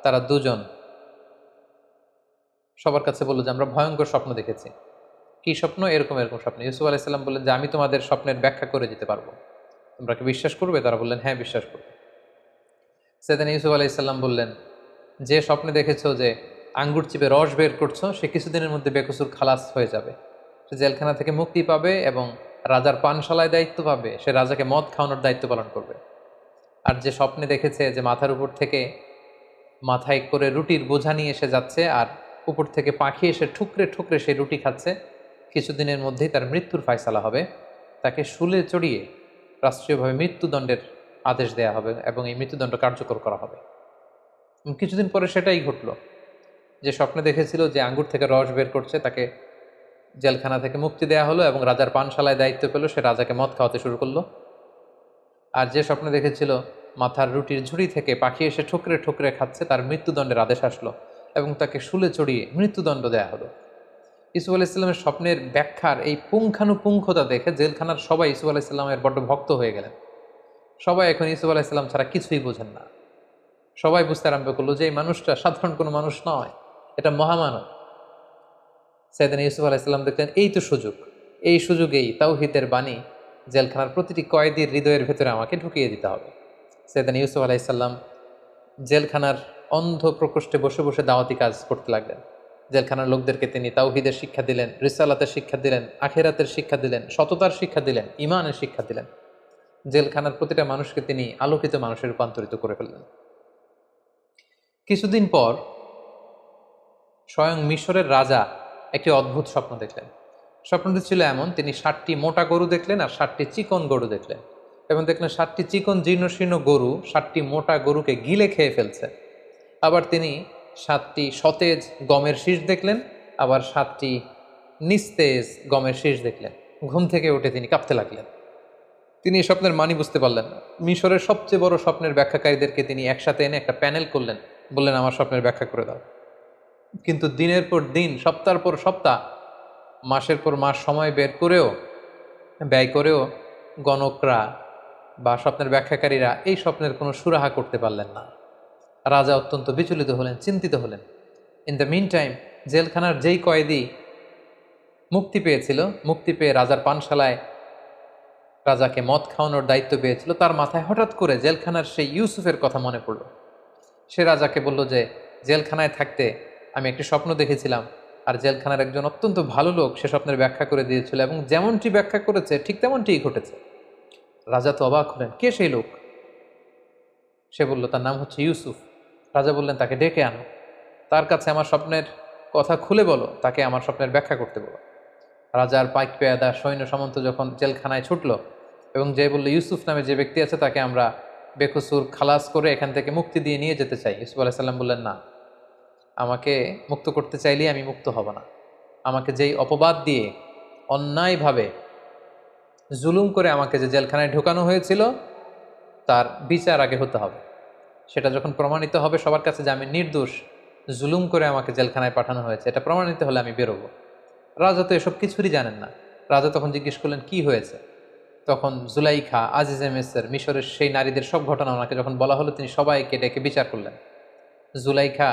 তারা দুজন সবার কাছে বললো যে আমরা ভয়ঙ্কর স্বপ্ন দেখেছি। কি স্বপ্ন? এরকম এরকম স্বপ্ন। ইউসুফ আলাইহিসসালাম বললেন যে আমি তোমাদের স্বপ্নের ব্যাখ্যা করে দিতে পারবো, তোমরা কি বিশ্বাস করবে? তারা বললেন হ্যাঁ বিশ্বাস করবে। সেদিন ইউসুফ আলাইহিসসালাম বললেন যে স্বপ্নে দেখেছো যে আঙ্গুর চিপে রস বের করছো, সে কিছুদিনের মধ্যে বেকসুর খালাস হয়ে যাবে, সে জেলখানা থেকে মুক্তি পাবে এবং রাজার পানশালায় দায়িত্ব পাবে, সে রাজাকে মদ খাওয়ানোর দায়িত্ব পালন করবে। আর যে স্বপ্নে দেখেছে যে মাথার উপর থেকে মাথায় করে রুটির বোঝা নিয়ে এসে যাচ্ছে আর উপর থেকে পাখি এসে ঠুকরে ঠুকরে সেই রুটি খাচ্ছে, কিছুদিনের মধ্যেই তার মৃত্যুর ফায়সালা হবে, তাকে শুলে চড়িয়ে রাষ্ট্রীয়ভাবে মৃত্যুদণ্ডের আদেশ দেয়া হবে এবং এই মৃত্যুদণ্ড কার্যকর করা হবে। কিছুদিন পরে সেটাই ঘটল। যে স্বপ্নে দেখেছিল যে আঙ্গুর থেকে রস বের করছে, তাকে জেলখানা থেকে মুক্তি দেয়া হলো এবং রাজার পানশালায় দায়িত্ব পেল, সে রাজাকে মদ খাওয়াতে শুরু করলো। আর যে স্বপ্নে দেখেছিল মাথার রুটির ঝুড়ি থেকে পাখি এসে ঠুকরে ঠুকরে খাচ্ছে, তার মৃত্যুদণ্ডের আদেশ আসলো এবং তাকে শুলে চড়িয়ে মৃত্যুদণ্ড দেয়া হলো। ইউসুফ আলাইহিসসালামের স্বপ্নের ব্যাখ্যার এই পুঙ্খানুপুঙ্খতা দেখে জেলখানার সবাই ইউসুফ আলাইহিসসালামের বড্ড ভক্ত হয়ে গেলেন। সবাই এখন ইউসুফ আলাইহিসসালাম ছাড়া কিছুই বোঝেন না। সবাই বুঝতে আরম্ভ করলো যে এই মানুষটা সাধারণ কোনো মানুষ নয়, এটা মহামানব। সাইয়েদনা ইউসুফ আলাইহিসসালাম দেখলেন এই তো সুযোগ, এই সুযোগেই তাওহীদের বাণী জেলখানার প্রতিটি কয়েদির হৃদয়ের ভেতরে আমাকে ঢুকিয়ে দিতে হবে। সাইয়েদনা ইউসুফ আলাইহিসসালাম জেলখানার অন্ধ প্রকোষ্ঠে বসে বসে দাওয়াতি কাজ করতে লাগলেন। জেলখানার লোকদেরকে তিনি তাওহীদের শিক্ষা দিলেন, রিসালাতের শিক্ষা দিলেন, আখিরাতের শিক্ষা দিলেন, সততার শিক্ষা দিলেন, ঈমানের শিক্ষা দিলেন। জেলখানার প্রতিটা মানুষকে তিনি আলোকিত মানুষে রূপান্তরিত করে ফেললেন। কিছুদিন পর স্বয়ং মিশরের রাজা একটি অদ্ভুত স্বপ্ন দেখলেন। স্বপ্নটি ছিল এমন, তিনি 7টি মোটা গরু দেখলেন আর 7টি চিকন গরু দেখলেন, এবং দেখলেন 7টি চিকন জীর্ণশীর্ণ গরু 7টি মোটা গরুকে গিলে খেয়ে ফেলছে। আবার তিনি 7টি সতেজ গমের শীষ দেখলেন, আবার 7টি নিস্তেজ গমের শীষ দেখলেন। ঘুম থেকে উঠে তিনি কাঁপতে লাগলেন। তিনি এই স্বপ্নের মানি বুঝতে পারলেন না। মিশরের সবচেয়ে বড় স্বপ্নের ব্যাখ্যাকারীদেরকে তিনি একসাথে এনে একটা প্যানেল করলেন, বললেন আমার স্বপ্নের ব্যাখ্যা করে দাও। কিন্তু দিনের পর দিন, সপ্তাহের পর সপ্তাহ, মাসের পর মাস সময় বের করেও, ব্যয় করেও গণকরা বা স্বপ্নের ব্যাখ্যাকারীরা এই স্বপ্নের কোনো সুরাহা করতে পারলেন না। রাজা অত্যন্ত বিচলিত হলেন, চিন্তিত হলেন। ইন দ্য মিন টাইম, জেলখানার যেই কয়েদি মুক্তি পেয়েছিল, মুক্তি পেয়ে রাজার পানশালায় রাজাকে মদ খাওয়ানোর দায়িত্ব পেয়েছিল, তার মাথায় হঠাৎ করে জেলখানার সেই ইউসুফের কথা মনে পড়ল। সে রাজাকে বলল যে, জেলখানায় থাকতে আমি একটি স্বপ্ন দেখেছিলাম, আর জেলখানার একজন অত্যন্ত ভালো লোক সে স্বপ্নের ব্যাখ্যা করে দিয়েছিল, এবং যেমনটি ব্যাখ্যা করেছে ঠিক তেমনটিই ঘটেছে। রাজা তো অবাক হলেন, কে সেই লোক? সে বলল, তার নাম হচ্ছে ইউসুফ। রাজা বললেন, তাকে ডেকে আনো, তার কাছে আমার স্বপ্নের কথা খুলে বলো, তাকে আমার স্বপ্নের ব্যাখ্যা করতে বলো। রাজার পাইক পেয়াদা সৈন্য সামন্ত যখন জেলখানায় ছুটল এবং যে বলল, ইউসুফ নামে যে ব্যক্তি আছে তাকে আমরা বেকসুর খালাস করে এখান থেকে মুক্তি দিয়ে নিয়ে যেতে চাই। ইউসুফ আলাইসাল্লাম বললেন, না, আমাকে মুক্ত করতে চাইলেই আমি মুক্ত হব না। আমাকে যেই অপবাদ দিয়ে অন্যায়ভাবে জুলুম করে আমাকে যে জেলখানায় ঢোকানো হয়েছিল তার বিচার আগে হতে হবে। সেটা যখন প্রমাণিত হবে সবার কাছে যে আমি নির্দোষ, জুলুম করে আমাকে জেলখানায় পাঠানো হয়েছে, এটা প্রমাণিত হলে আমি বেরোবো। রাজা তো এসব কিছুরই জানেন না। রাজা তখন জিজ্ঞেস করলেন, কি হয়েছে? তখন জুলাইখা, আজিজে মেসর, মিশরের সেই নারীদের সব ঘটনা ওনাকে যখন বলা হলো, তিনি সবাইকে ডেকে বিচার করলেন। জুলাইখা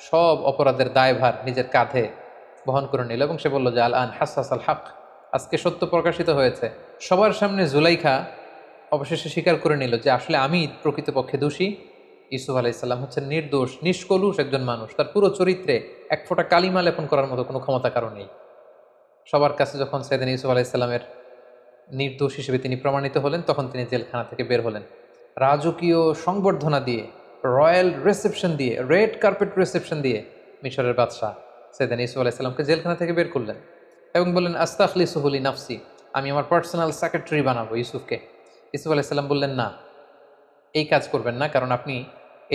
সব অপরাধের দায়ভার নিজের কাঁধে বহন করে নিল এবং সে বলল যে, আল আন হাসাস আল হক, আজকে সত্য প্রকাশিত হয়েছে। সবার সামনে জুলাইখা অবশেষে স্বীকার করে নিল যে আসলে আমি প্রকৃতপক্ষে দোষী। ইউসুফ আলাইসাল্লাম হচ্ছেন নির্দোষ, নিষ্কলুষ একজন মানুষ, তার পুরো চরিত্রে এক ফোঁটা কালিমা লেপন করার মতো কোনো ক্ষমতা কারণ নেই। সবার কাছে যখন সেদিন ইউসুফ আলাইসাল্লামের নির্দোষ হিসেবে তিনি প্রমাণিত হলেন, তখন তিনি জেলখানা থেকে বের হলেন। রাজকীয় সংবর্ধনা দিয়ে, রয়্যাল রিসেপশন দিয়ে, রেড কার্পেট রিসেপশন দিয়ে মিশরের বাদশাহ সেদিন ইউসুফ আলাইসাল্লামকে জেলখানা থেকে বের করলেন এবং বললেন, আস্তাখলিসুহুলি নাফসি, আমি আমার পার্সোনাল সেক্রেটারি বানাবো ইউসুফকে। ইউসুফ আলাইসাল্লাম বললেন, না, এই কাজ করবেন না, কারণ আপনি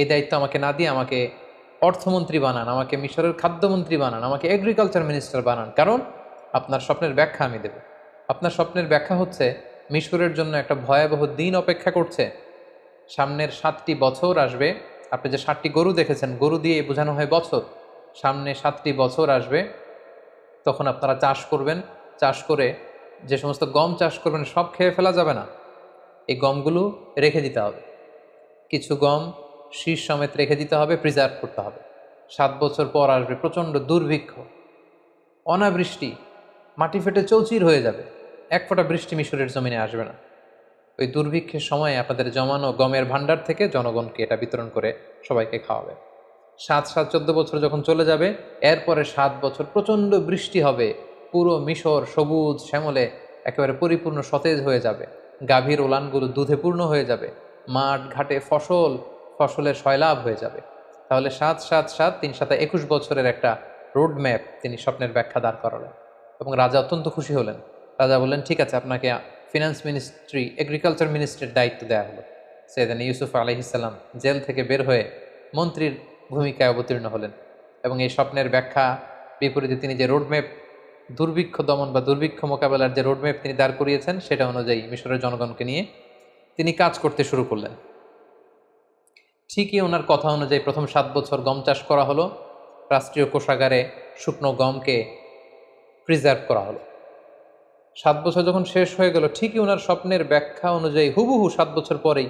এই দায়িত্ব আমাকে না দিয়ে আমাকে অর্থমন্ত্রী বানান, আমাকে মিশরের খাদ্যমন্ত্রী বানান, আমাকে এগ্রিকালচার মিনিস্টার বানান, কারণ আপনার স্বপ্নের ব্যাখ্যা আমি দেব। আপনার স্বপ্নের ব্যাখ্যা হচ্ছে মিশরের জন্য একটা ভয়াবহ দিন অপেক্ষা করছে। সামনের 7টি বছর আসবে। আপনি যে 7টি গরু দেখেছেন, গরু দিয়ে বোঝানো হয় বছর। সামনে 7টি বছর আসবে, তখন আপনারা চাষ করবেন। চাষ করে যে সমস্ত গম চাষ করবেন সব খেয়ে ফেলা যাবে না, এই গমগুলো রেখে দিতে হবে। কিছু গম শীষ সমেত রেখে দিতে হবে, প্রিজার্ভ করতে হবে। 7 বছর পর আসবে প্রচণ্ড দুর্ভিক্ষ, অনাবৃষ্টি, মাটি ফেটে চৌচির হয়ে যাবে, এক ফোঁটা বৃষ্টি মিশরের জমিনে আসবে না। ওই দুর্ভিক্ষের সময়ে আপনাদের জমানো গমের ভাণ্ডার থেকে জনগণকে এটা বিতরণ করে সবাইকে খাওয়াবে। 7-14 বছর যখন চলে যাবে, এরপরে 7 বছর প্রচণ্ড বৃষ্টি হবে, পুরো মিশর সবুজ শ্যামলে একেবারে পরিপূর্ণ সতেজ হয়ে যাবে, গাভীর ওলানগুলো দুধে পূর্ণ হয়ে যাবে, মাঠ ঘাটে ফসলের সয়লাভ হয়ে যাবে। তাহলে 7-7-7 3-7-21 বছরের একটা রোড ম্যাপ তিনি স্বপ্নের ব্যাখ্যা দাঁড় করালেন এবং রাজা অত্যন্ত খুশি হলেন। রাজা বললেন, ঠিক আছে, আপনাকে ফিনান্স মিনিস্ট্রি, এগ্রিকালচার মিনিস্ট্রির দায়িত্ব দেওয়া হলো। সেদিন ইউসুফ আলাইহিসসালাম জেল থেকে বের হয়ে মন্ত্রীর ভূমিকায় অবতীর্ণ হলেন এবং এই স্বপ্নের ব্যাখ্যা বিপরীতে তিনি যে রোডম্যাপ, দুর্ভিক্ষ দমন বা দুর্ভিক্ষ মোকাবেলার যে রোডম্যাপ তিনি দাঁড় করিয়েছেন, সেটা অনুযায়ী মিশরের জনগণকে নিয়ে তিনি কাজ করতে শুরু করলেন। ঠিকই ওনার কথা অনুযায়ী প্রথম 7 বছর গম চাষ করা হলো, রাষ্ট্রীয় কোষাগারে শুকনো গমকে প্রিজার্ভ করা হলো। 7 বছর যখন শেষ হয়ে গেল, ঠিকই ওনার স্বপ্নের ব্যাখ্যা অনুযায়ী হুবহু 7 বছর পরেই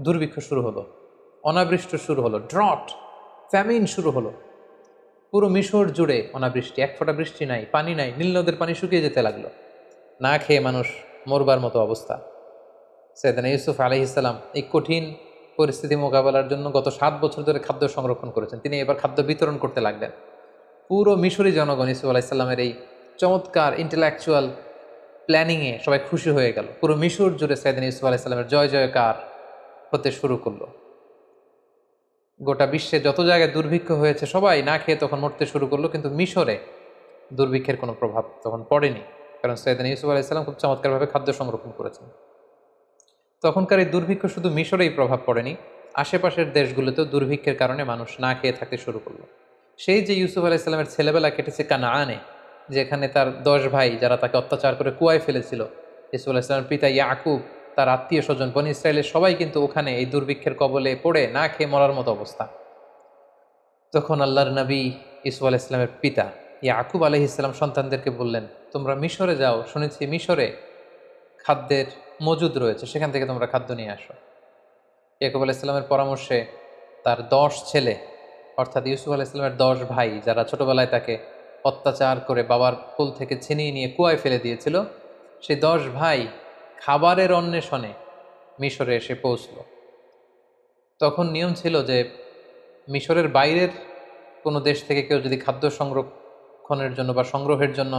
দুর্ভিক্ষ শুরু হলো, অনাবৃষ্টি শুরু হলো, ড্রট, ফ্যামিন শুরু হলো। পুরো মিশর জুড়ে অনাবৃষ্টি, এক ফোঁটা বৃষ্টি নাই, পানি নাই, নীল নদের পানি শুকিয়ে যেতে লাগলো, না খেয়ে মানুষ মরবার মতো অবস্থা। সাইয়েদনা ইউসুফ আলাইহিসসালাম এই কঠিন পরিস্থিতি মোকাবেলার জন্য গত 7 বছর ধরে খাদ্য সংরক্ষণ করেছেন। তিনি এবার খাদ্য বিতরণ করতে লাগলেন। পুরো মিশরি জনগণ ইউসুফ আলাইহিসসালামের এই চমৎকার ইন্টেলেকচুয়াল প্ল্যানিংয়ে সবাই খুশি হয়ে গেল। পুরো মিশর জুড়ে সাইয়েদনা ইউসুফ আলাইহিসসালামের জয় জয়কার হতে শুরু করলো। গোটা বিশ্বে যত জায়গায় দুর্ভিক্ষ হয়েছে সবাই না খেয়ে তখন মরতে শুরু করলো, কিন্তু মিশরে দুর্ভিক্ষের কোনো প্রভাব তখন পড়েনি, কারণ সৈয়দনা ইউসুফ আলাইহিস সালাম খুব চমৎকারভাবে খাদ্য সংরক্ষণ করেছেন। তখনকার এই দুর্ভিক্ষ শুধু মিশরেই প্রভাব পড়েনি, আশেপাশের দেশগুলোতেও দুর্ভিক্ষের কারণে মানুষ না খেয়ে থাকতে শুরু করলো। সেই যে ইউসুফ আলাইহিস সালামের ছেলেবেলা কেটেছে কানাআনে, যেখানে তার 10 ভাই যারা তাকে অত্যাচার করে কুয়ায় ফেলেছিল, ইউসুফ আলাইহিস সালামের পিতা ইয়াকুব, তার আত্মীয় স্বজন বনী ইসরায়েলের সবাই কিন্তু ওখানে এই দুর্ভিক্ষের কবলে পড়ে না খেয়ে মরার মতো অবস্থা। তখন আল্লাহর নবী ইউসুফ আলাইহিস সালামের পিতা ইয়াকুব আলাইহিস সালাম সন্তানদেরকে বললেন, তোমরা মিশরে যাও, শুনেছি মিশরে খাদ্যের মজুদ রয়েছে, সেখান থেকে তোমরা খাদ্য নিয়ে আসো। ইয়াকুব আলাইহিস সালামের পরামর্শে তার 10 ছেলে, অর্থাৎ ইউসুফ আলাইহিস সালামের 10 ভাই, যারা ছোটবেলায় তাকে অত্যাচার করে বাবার কোল থেকে ছিনিয়ে নিয়ে কুয়ায় ফেলে দিয়েছিল, সেই 10 ভাই খাবারের অন্বেষণে মিশরে এসে পৌঁছল। তখন নিয়ম ছিল যে মিশরের বাইরের কোনো দেশ থেকে কেউ যদি খাদ্য সংরক্ষণের জন্য বা সংগ্রহের জন্য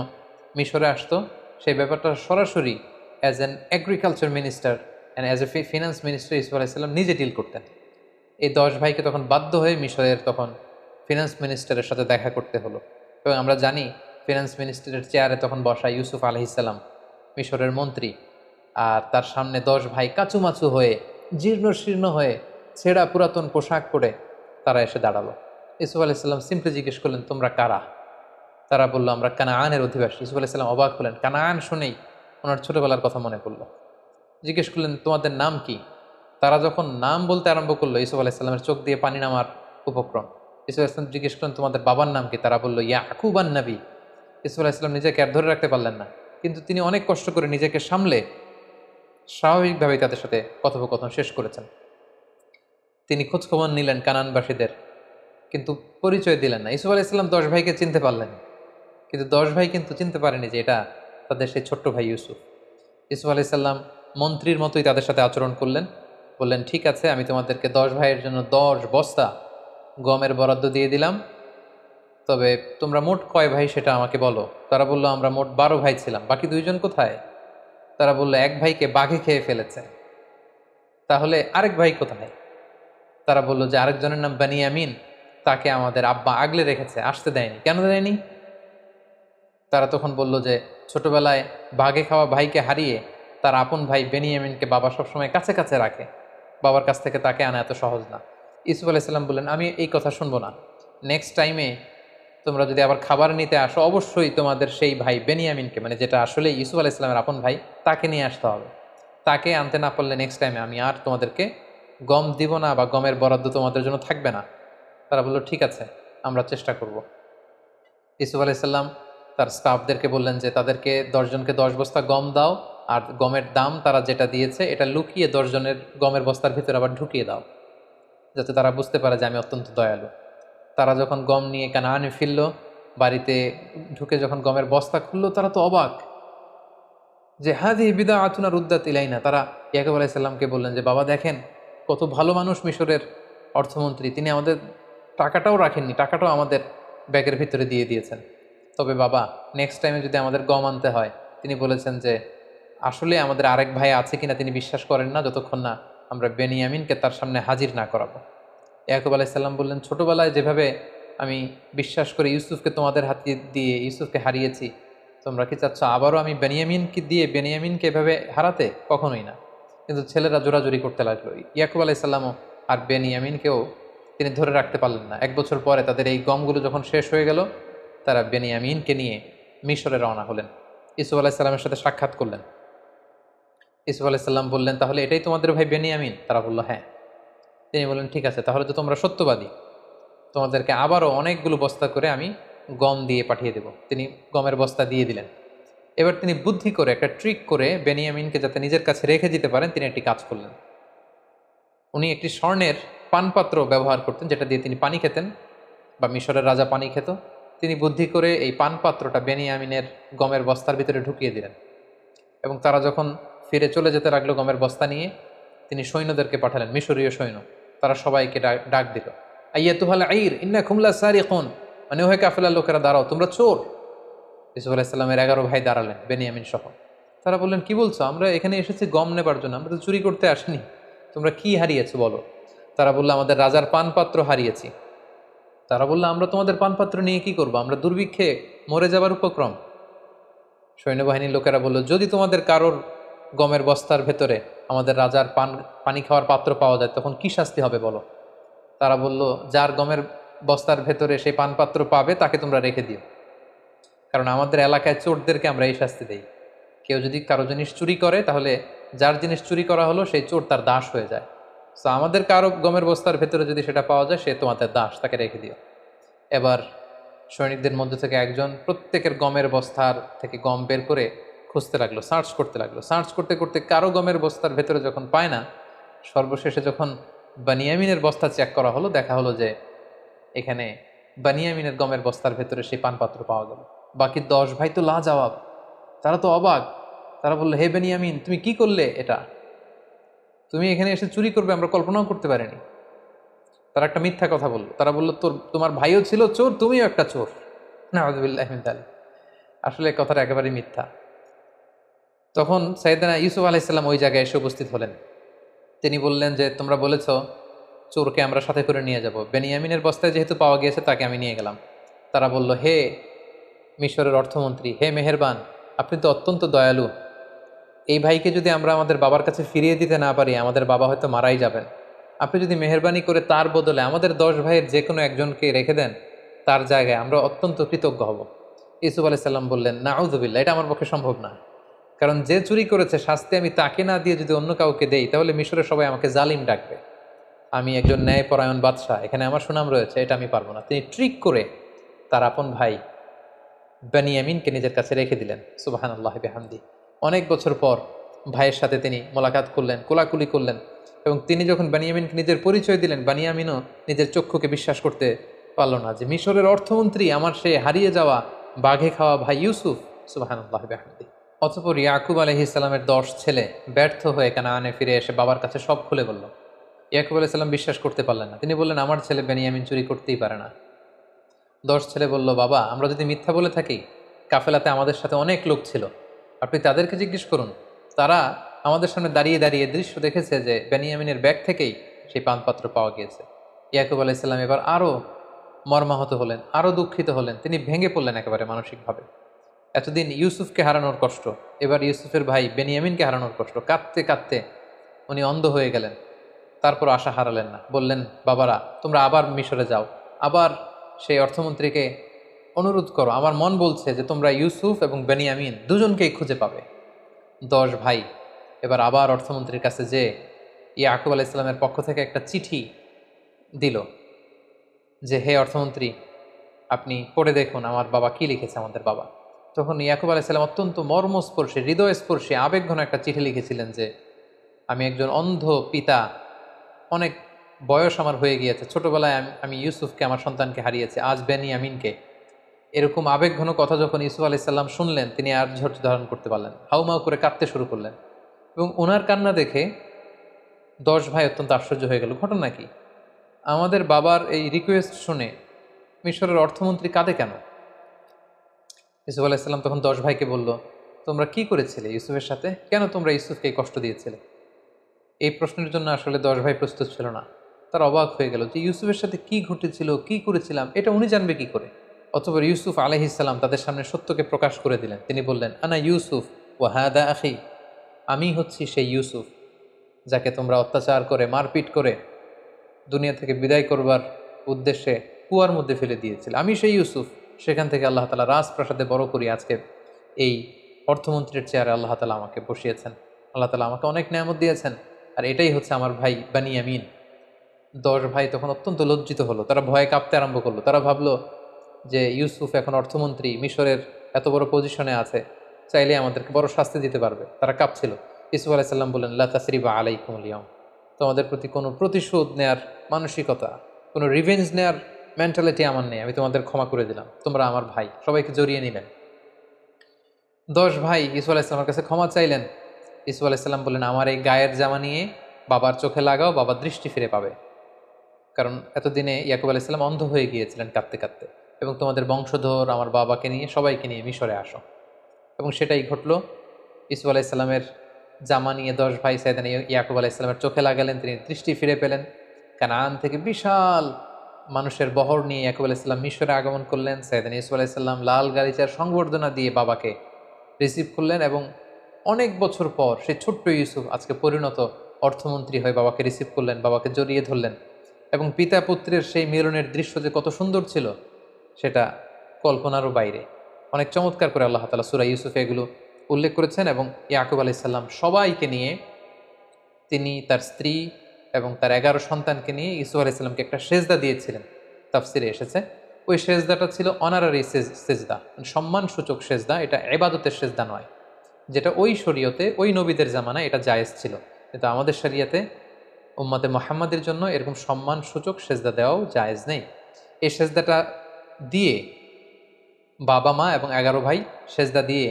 মিশরে আসতো, সেই ব্যাপারটা সরাসরি as an agriculture minister and as a finance minister Yusuf আলাইহিস সালাম নিজে ডিল করতেন। এই 10 ভাইকে তখন বাধ্য হয়ে মিশরের তখন ফিনান্স মিনিস্টারের সাথে দেখা করতে হলো। এবং আমরা জানি ফিনান্স মিনিস্টারের চেয়ারে তখন বসা ইউসুফ আলাইহিস সালাম, মিশরের মন্ত্রী, আর তার সামনে 10 ভাই কাচুমাচু হয়ে, জীর্ণ শীর্ণ হয়ে, ছেঁড়া পুরাতন পোশাক পরে তারা এসে দাঁড়ালো। ইউসুফ আলাইহিস সালাম সিম্পলি জিজ্ঞেস করলেন, তোমরা কারা? তারা বললো, আমরা কানাআনের অধিবাসী। ইউসুফ আলাইহিস সালাম অবাক হলেন, কানাআন শুনেই ওনার ছোটবেলার কথা মনে পড়লো। জিজ্ঞেস করলেন, তোমাদের নাম কি? তারা যখন নাম বলতে আরম্ভ করলো, ইউসুফ আলাইহিস সালামের চোখ দিয়ে পানি নামার উপক্রম। ইউসুফ আলাইহিস সালাম জিজ্ঞেস করলেন, তোমাদের বাবার নাম কি? তারা বললো, ইয়াকুব আন নবী। ইউসুফ আলাইহিস সালাম নিজেকে আর ধরে রাখতে পারলেন না, কিন্তু তিনি অনেক কষ্ট করে নিজেকে সামলে স্বাভাবিকভাবেই তাদের সাথে কথোপকথন শেষ করেছেন। তিনি খোঁজখবর নিলেন কানানবাসীদের, কিন্তু পরিচয় দিলেন না। ইউসুফ আলাইহিস সালাম 10 ভাইকে চিনতে পারলেন, কিন্তু 10 ভাই কিন্তু চিনতে পারেনি যে এটা তাদের সেই ছোট্ট ভাই ইউসুফ। ইউসুফ আলাইহিস সালাম মন্ত্রীর মতোই তাদের সাথে আচরণ করলেন। বললেন, ঠিক আছে, আমি তোমাদেরকে 10 ভাইয়ের জন্য 10 বস্তা গমের বরাদ্দ দিয়ে দিলাম, তবে তোমরা মোট কয় ভাই সেটা আমাকে বলো। তারা বললো, আমরা মোট 12 ভাই ছিলাম, বাকি 2 জন কোথায়? তারা বললো, এক ভাইকে বাঘে খেয়ে ফেলেছে। তাহলে আরেক ভাই কোথায়? তারা বললো যে আরেকজনের নাম বেনিয়ামিন, তাকে আমাদের আব্বা আগলে রেখেছে, আসতে দেয়নি। কেন দেয়নি? তারা তখন বলল যে ছোটবেলায় বাঘে খাওয়া ভাইকে হারিয়ে তার আপন ভাই বেনিয়ামিনকে বাবা সবসময় কাছে কাছে রাখে, বাবার কাছ থেকে তাকে আনা এত সহজ না। ইউসুফ আলাইহিস সালাম বললেন, আমি এই কথা শুনবো না। নেক্সট টাইমে তোমরা যদি আবার খাবার নিতে আসো, অবশ্যই তোমাদের সেই ভাই বেনিয়ামিনকে, মানে যেটা আসলে ইউসুফ আলাইহিস সালামের আপন ভাই, তাকে নিয়ে আসতে হবে। তাকে আনতে না পারলে নেক্সট টাইমে আমি আর তোমাদেরকে গম দিব না, বা গমের বরাদ্দ তোমাদের জন্য থাকবে না। তারা বললো, ঠিক আছে, আমরা চেষ্টা করব। ইউসুফ আলাইহিস সালাম তার স্টাফদেরকে বললেন যে তাদেরকে 10 জনকে 10 বস্তা গম দাও, আর গমের দাম তারা যেটা দিয়েছে এটা লুকিয়ে 10 জনের গমের বস্তার ভিতরে আবার ঢুকিয়ে দাও, যাতে তারা বুঝতে পারে যে আমি অত্যন্ত দয়ালু। তারা যখন গম নিয়ে কানাআনে ফিরল, বাড়িতে ঢুকে যখন গমের বস্তা খুললো, তারা তো অবাক যে হাযিহি বিদআতুনা রুদ্দাত ইলাইনা। তারা ইয়াকুব আলাইহিস সালামকে বললেন যে, বাবা দেখেন, কত ভালো মানুষ মিশরের অর্থমন্ত্রী, তিনি আমাদের টাকাটাও রাখেননি, টাকাটাও আমাদের ব্যাগের ভিতরে দিয়ে দিয়েছেন। তবে বাবা, নেক্সট টাইমে যদি আমাদের গম আনতে হয়, তিনি বলেছেন যে আসলে আমাদের আরেক ভাই আছে কিনা তিনি বিশ্বাস করেন না, যতক্ষণ না আমরা বেনিয়ামিনকে তার সামনে হাজির না করাবো। ইয়াকুব আলাইহিস সালাম বললেন, ছোটবেলায় যেভাবে আমি বিশ্বাস করে ইউসুফকে তোমাদের হাতে দিয়ে ইউসুফকে হারিয়েছি, তোমরা কি চাচ্ছ আবারও আমি বেনিয়ামিনকে দিয়ে বেনিয়ামিনকে এভাবে হারাতে? কখনোই না। কিন্তু ছেলেরা জোরাজোরি করতে লাগলো। ইয়াকুব আলাইহিস সালামও আর বেনিয়ামিনকেও তিনি ধরে রাখতে পারলেন না। 1 বছর পরে তাদের এই গমগুলো যখন শেষ হয়ে গেল, তারা বেনিয়ামিনকে নিয়ে মিশরে রওনা হলেন। ইউসুফ আলাইহিস সালামের সাথে সাক্ষাৎ করলেন। ইউসুফ আলাইহিস সালাম বললেন, তাহলে এটাই তোমাদের ভাই বেনিয়ামিন? তারা বলল, হ্যাঁ। তিনি বললেন, ঠিক আছে, তাহলে তো তোমরা সত্যবাদী, তোমাদেরকে আবারও অনেকগুলো বস্তা করে আমি গম দিয়ে পাঠিয়ে দেব। তিনি গমের বস্তা দিয়ে দিলেন। এবার তিনি বুদ্ধি করে একটা ট্রিক করে বেনিয়ামিনকে যাতে নিজের কাছে রেখে দিতে পারেন, তিনি একটি কাজ করলেন। উনি একটি স্বর্ণের পানপাত্র ব্যবহার করতেন, যেটা দিয়ে তিনি পানি খেতেন, বা মিশরের রাজা পানি খেত। তিনি বুদ্ধি করে এই পানপাত্রটা বেনিয়ামিনের গমের বস্তার ভিতরে ঢুকিয়ে দিলেন, এবং তারা যখন ফিরে চলে যেতে লাগলো গমের বস্তা নিয়ে, তিনি সৈন্যদেরকে পাঠালেন, মিশরীয় সৈন্য। তারা সবাইকে ডাক দিল, আইয়াতুহাল আইর ইন্নাকুম লাসারিকুন, মানে ওহে কাফেলার লোকেরা, দাঁড়াও, তোমরা চোর। ইউসুফ আলাইহিস সালামের 11 ভাই দাঁড়ালেন, বেনিয়ামিন সহ। তারা বললেন, কি বলছো? আমরা এখানে এসেছি গম নেবার জন্য, আমরা তো চুরি করতে আসিনি। তোমরা কি হারিয়েছো বলো? তারা বললো, আমাদের রাজার পানপাত্র হারিয়েছি। তারা বললো, আমরা তোমাদের পানপাত্র নিয়ে কি করবো? আমরা দুর্ভিক্ষে মরে যাবার উপক্রম। সৈন্যবাহিনীর লোকেরা বলল, যদি তোমাদের কারোর গমের বস্তার ভেতরে আমাদের রাজার পানি খাওয়ার পাত্র পাওয়া যায় তখন কি শাস্তি হবে বলো। তারা বলল, যার গমের বস্তার ভেতরে সেই পানপাত্র পাবে তাকে তোমরা রেখে দিও, কারণ আমাদের এলাকায় চোরদেরকে আমরা এই শাস্তি দেই। কেউ যদি কারো জিনিস চুরি করে তাহলে যার জিনিস চুরি করা হলো সেই চোর তার দাস হয়ে যায়। তো আমাদের কারো গমের বস্তার ভেতরে যদি সেটা পাওয়া যায় সে তোমাদের দাস, তাকে রেখে দিও। এবার সৈনিকদের মধ্যে থেকে একজন প্রত্যেকের গমের বস্তার থেকে গম বের করে খুঁজতে লাগলো, সার্চ করতে লাগলো। সার্চ করতে করতে কারো গমের বস্তার ভেতরে যখন পায় না, সর্বশেষে যখন বানিয়ামিনের বস্তা চেক করা হলো, দেখা হলো যে এখানে বানিয়ামিনের গমের বস্তার ভেতরে সেই পানপাত্র পাওয়া গেল। বাকি 10 ভাই তো লাজবাব, তারা তো অবাক। তারা বললো, হে বেনিয়ামিন, তুমি কি করলে এটা? তুমি এখানে এসে চুরি করবে আমরা কল্পনাও করতে পারিনি। তারা একটা মিথ্যা কথা বললো। তারা বললো, তোমার ভাইও ছিল চোর, তুমিও একটা চোর। নাউযুবিল্লাহি মিন যালিক। আসলে কথাটা একেবারেই মিথ্যা। তখন সাইয়েদনা ইউসুফ আলাইহিস সালাম ওই জায়গায় এসে উপস্থিত হলেন। তিনি বললেন যে, তোমরা বলেছ চোরকে আমরা সাথে করে নিয়ে যাব, বেনিয়ামিনের বস্তায় যেহেতু পাওয়া গিয়েছে তাকে আমি নিয়ে গেলাম। তারা বলল, হে মিশরের অর্থমন্ত্রী, হে মেহেরবান, আপনি তো অত্যন্ত দয়ালু। এই ভাইকে যদি আমরা আমাদের বাবার কাছে ফিরিয়ে দিতে না পারি, আমাদের বাবা হয়তো মারাই যাবেন। আপনি যদি মেহেরবানি করে তার বদলে আমাদের 10 ভাইয়ের যে কোনো একজনকে রেখে দেন তার জায়গায়, আমরা অত্যন্ত কৃতজ্ঞ হব। ইউসুফ আলাইহিস সালাম বললেন, নাউযুবিল্লাহ, এটা আমার পক্ষে সম্ভব না। কারণ যে চুরি করেছে শাস্তি আমি তাকে না দিয়ে যদি অন্য কাউকে দেই তাহলে মিশরের সবাই আমাকে জালিম ডাকবে। আমি একজন ন্যায়পরায়ণ বাদশাহ, এখানে আমার সুনাম রয়েছে, এটা আমি পারবো না। তিনি ট্রিক করে তার আপন ভাই বেনিয়ামিনকে নিজের কাছে রেখে দিলেন। সুবহানাল্লাহি বিহামদি। অনেক বছর পর ভাইয়ের সাথে তিনি মোলাকাত করলেন, কোলাকুলি করলেন, এবং তিনি যখন বেনিয়ামিনকে নিজের পরিচয় দিলেন, বেনিয়ামিনও নিজের চক্ষুকে বিশ্বাস করতে পারল না যে মিশরের অর্থমন্ত্রী আমার সে হারিয়ে যাওয়া বাঘে খাওয়া ভাই ইউসুফ। সুবহানাল্লাহি বিহামদি। অতঃপর ইয়াকুব আলাইহিস সালামের 10 ছেলে ব্যর্থ হয়ে কানানে ফিরে এসে বাবার কাছে সব খুলে বলল। ইয়াকুব আলাইহিস সালাম বিশ্বাস করতে পারলেন না। তিনি বললেন, আমার ছেলে বেনিয়ামিন চুরি করতেই পারে না। 10 ছেলে বলল, বাবা, আমরা যদি মিথ্যা বলে থাকি, কাফেলাতে আমাদের সাথে অনেক লোক ছিল, আপনি তাদেরকে জিজ্ঞেস করুন। তারা আমাদের সামনে দাঁড়িয়ে দাঁড়িয়ে দৃশ্য দেখেছে যে বেনিয়ামিনের ব্যাগ থেকেই সেই পানপাত্র পাওয়া গিয়েছে। ইয়াকুব আলাইহিস সালাম এবার আরও মর্মাহত হলেন, আরও দুঃখিত হলেন। তিনি ভেঙে পড়লেন একেবারে মানসিকভাবে। এতদিন ইউসুফকে হারানোর কষ্ট, এবার ইউসুফের ভাই বেনিয়ামিনকে হারানোর কষ্ট। কাঁদতে কাঁদতে উনি অন্ধ হয়ে গেলেন। তারপর আশা হারালেন না। বললেন, বাবারা, তোমরা আবার মিশরে যাও, আবার সেই অর্থমন্ত্রীকে অনুরোধ করো। আমার মন বলছে যে তোমরা ইউসুফ এবং বেনিয়ামিন দুজনকেই খুঁজে পাবে। 10 ভাই এবার আবার অর্থমন্ত্রীর কাছে যে ইয়াকুব আলাইহিস সালামের পক্ষ থেকে একটা চিঠি দিল যে, হে অর্থমন্ত্রী, আপনি পড়ে দেখুন আমার বাবা কি লিখেছে, আমাদের বাবা। তখন ইয়াকুব আলাইহিস সালাম অত্যন্ত মর্মস্পর্শী, হৃদয়স্পর্শী, আবেগঘন একটা চিঠি লিখেছিলেন যে, আমি একজন অন্ধ পিতা, অনেক বয়স আমার হয়ে গিয়েছে, ছোটবেলায় আমি ইউসুফকে, আমার সন্তানকে হারিয়েছি, আজ বেনিয়ামিনকে। এরকম আবেগঘন কথা যখন ইউসুফ আলাইহিস সালাম শুনলেন, তিনি আর ধৈর্য ধারণ করতে পারলেন, হাউমাউ করে কাঁদতে শুরু করলেন। এবং ওনার কান্না দেখে 10 ভাই অত্যন্ত আশ্চর্য হয়ে গেল। ঘটনা কি? আমাদের বাবার এই রিকোয়েস্ট শুনে মিশরের অর্থমন্ত্রী কাঁদে কেন? ইউসুফ আলাইহিস সালাম তখন 10 ভাইকে বলল, তোমরা কি করেছিলে ইউসুফের সাথে? কেন তোমরা ইউসুফকে এই কষ্ট দিয়েছিলে? এই প্রশ্নের জন্য আসলে 10 ভাই প্রস্তুত ছিল না। তার অবাক হয়ে গেল যে ইউসুফের সাথে কি ঘটেছিল, কি করেছিলাম, এটা উনি জানবে কি করে? অতঃপর ইউসুফ আলাইহিস সালাম তাদের সামনে সত্যকে প্রকাশ করে দিলেন। তিনি বললেন, আনা ইউসুফ ওয়া হাদা আখি, আমি হচ্ছি সেই ইউসুফ যাকে তোমরা অত্যাচার করে, মারপিট করে দুনিয়া থেকে বিদায় করবার উদ্দেশ্যে কুয়ার মধ্যে ফেলে দিয়েছিল। আমি সেই ইউসুফ। সেখান থেকে আল্লাহ তাআলা রাজপ্রাসাদে বড় করি আজকে এই অর্থমন্ত্রীর চেয়ারে আল্লাহ তাআলা আমাকে বসিয়েছেন। আল্লাহ তাআলা আমাকে অনেক নেয়ামত দিয়েছেন, আর এটাই হচ্ছে আমার ভাই বেনিয়ামিন। 10 ভাই তখন অত্যন্ত লজ্জিত হলো। তারা ভয়ে কাঁপতে আরম্ভ করলো। তারা ভাবলো যে ইউসুফ এখন অর্থমন্ত্রী, মিশরের এত বড় পজিশনে আছে, চাইলে আমাদেরকে বড় শাস্তি দিতে পারবে। তারা কাঁপছিল। ইউসুফ আলাইহিস সালাম বললেন, লা তাসরিবা আলাইকুমুল ইয়াউম, তোমাদের প্রতি কোনো প্রতিশোধ নেয়ার মানসিকতা, কোনো রিভেঞ্জ নেয়ার মেন্টালিটি আমার নেই। আমি তোমাদের ক্ষমা করে দিলাম, তোমরা আমার ভাই। সবাইকে জড়িয়ে নিলেন। 10 ভাই ইউসুফ আলাইহিস সালামের কাছে ক্ষমা চাইলেন। ইউসুফ আলাইহিস সালাম বললেন, আমার এই গায়ের জামা নিয়ে বাবার চোখে লাগাও, বাবার দৃষ্টি ফিরে পাবে। কারণ এতদিনে ইয়াকুব আলাইহিস সালাম অন্ধ হয়ে গিয়েছিলেন কাঁদতে কাঁদতে। এবং তোমাদের বংশধর আমার বাবাকে নিয়ে, সবাইকে নিয়ে মিশরে আসো। এবং সেটাই ঘটলো। ইউসুফ আলাইহিস সালামের জামা নিয়ে 10 ভাই সাইয়েদনা ইয়াকুব আলাইহিস সালামের চোখে লাগালেন, তিনি দৃষ্টি ফিরে পেলেন। কানান থেকে বিশাল মানুষের বহর নিয়ে ইয়াকুব আলাইসাল্লাম মিশরে আগমন করলেন। সাইয়েদনা ইউসুফ আলাইসাল্লাম লাল গালিচার সংবর্ধনা দিয়ে বাবাকে রিসিভ করলেন এবং অনেক বছর পর সেই ছোট্ট ইউসুফ আজকে পরিণত অর্থমন্ত্রী হয়ে বাবাকে রিসিভ করলেন, বাবাকে জড়িয়ে ধরলেন এবং পিতা পুত্রের সেই মিলনের দৃশ্য যে কত সুন্দর ছিল সেটা কল্পনারও বাইরে। অনেক চমৎকার করে আল্লাহ তাআলা সূরা ইউসুফে এগুলো উল্লেখ করেছেন। এবং ইয়াকুব আলাইসাল্লাম সবাইকে নিয়ে, তিনি তার স্ত্রী এবং তার 11 সন্তানকে নিয়ে ইউসুফ আলাইসাল্লামকে একটা সেজদা দিয়েছিলেন। তাফসিরে এসেছে ওই সেজদাটা ছিল অনারারি সেজদা, সম্মানসূচক সেজদা, এটা ইবাদতের সেজদা নয়, যেটা ওই শরীয়তে ওই নবীদের জামানায় এটা জায়েজ ছিল, কিন্তু আমাদের শরীয়তে উম্মতে মুহাম্মাদের জন্য এরকম সম্মানসূচক সেজদা দেওয়াও জায়েজ নেই। এই সেজদাটা দিয়ে বাবা মা এবং 11 ভাই সেজদা দিয়ে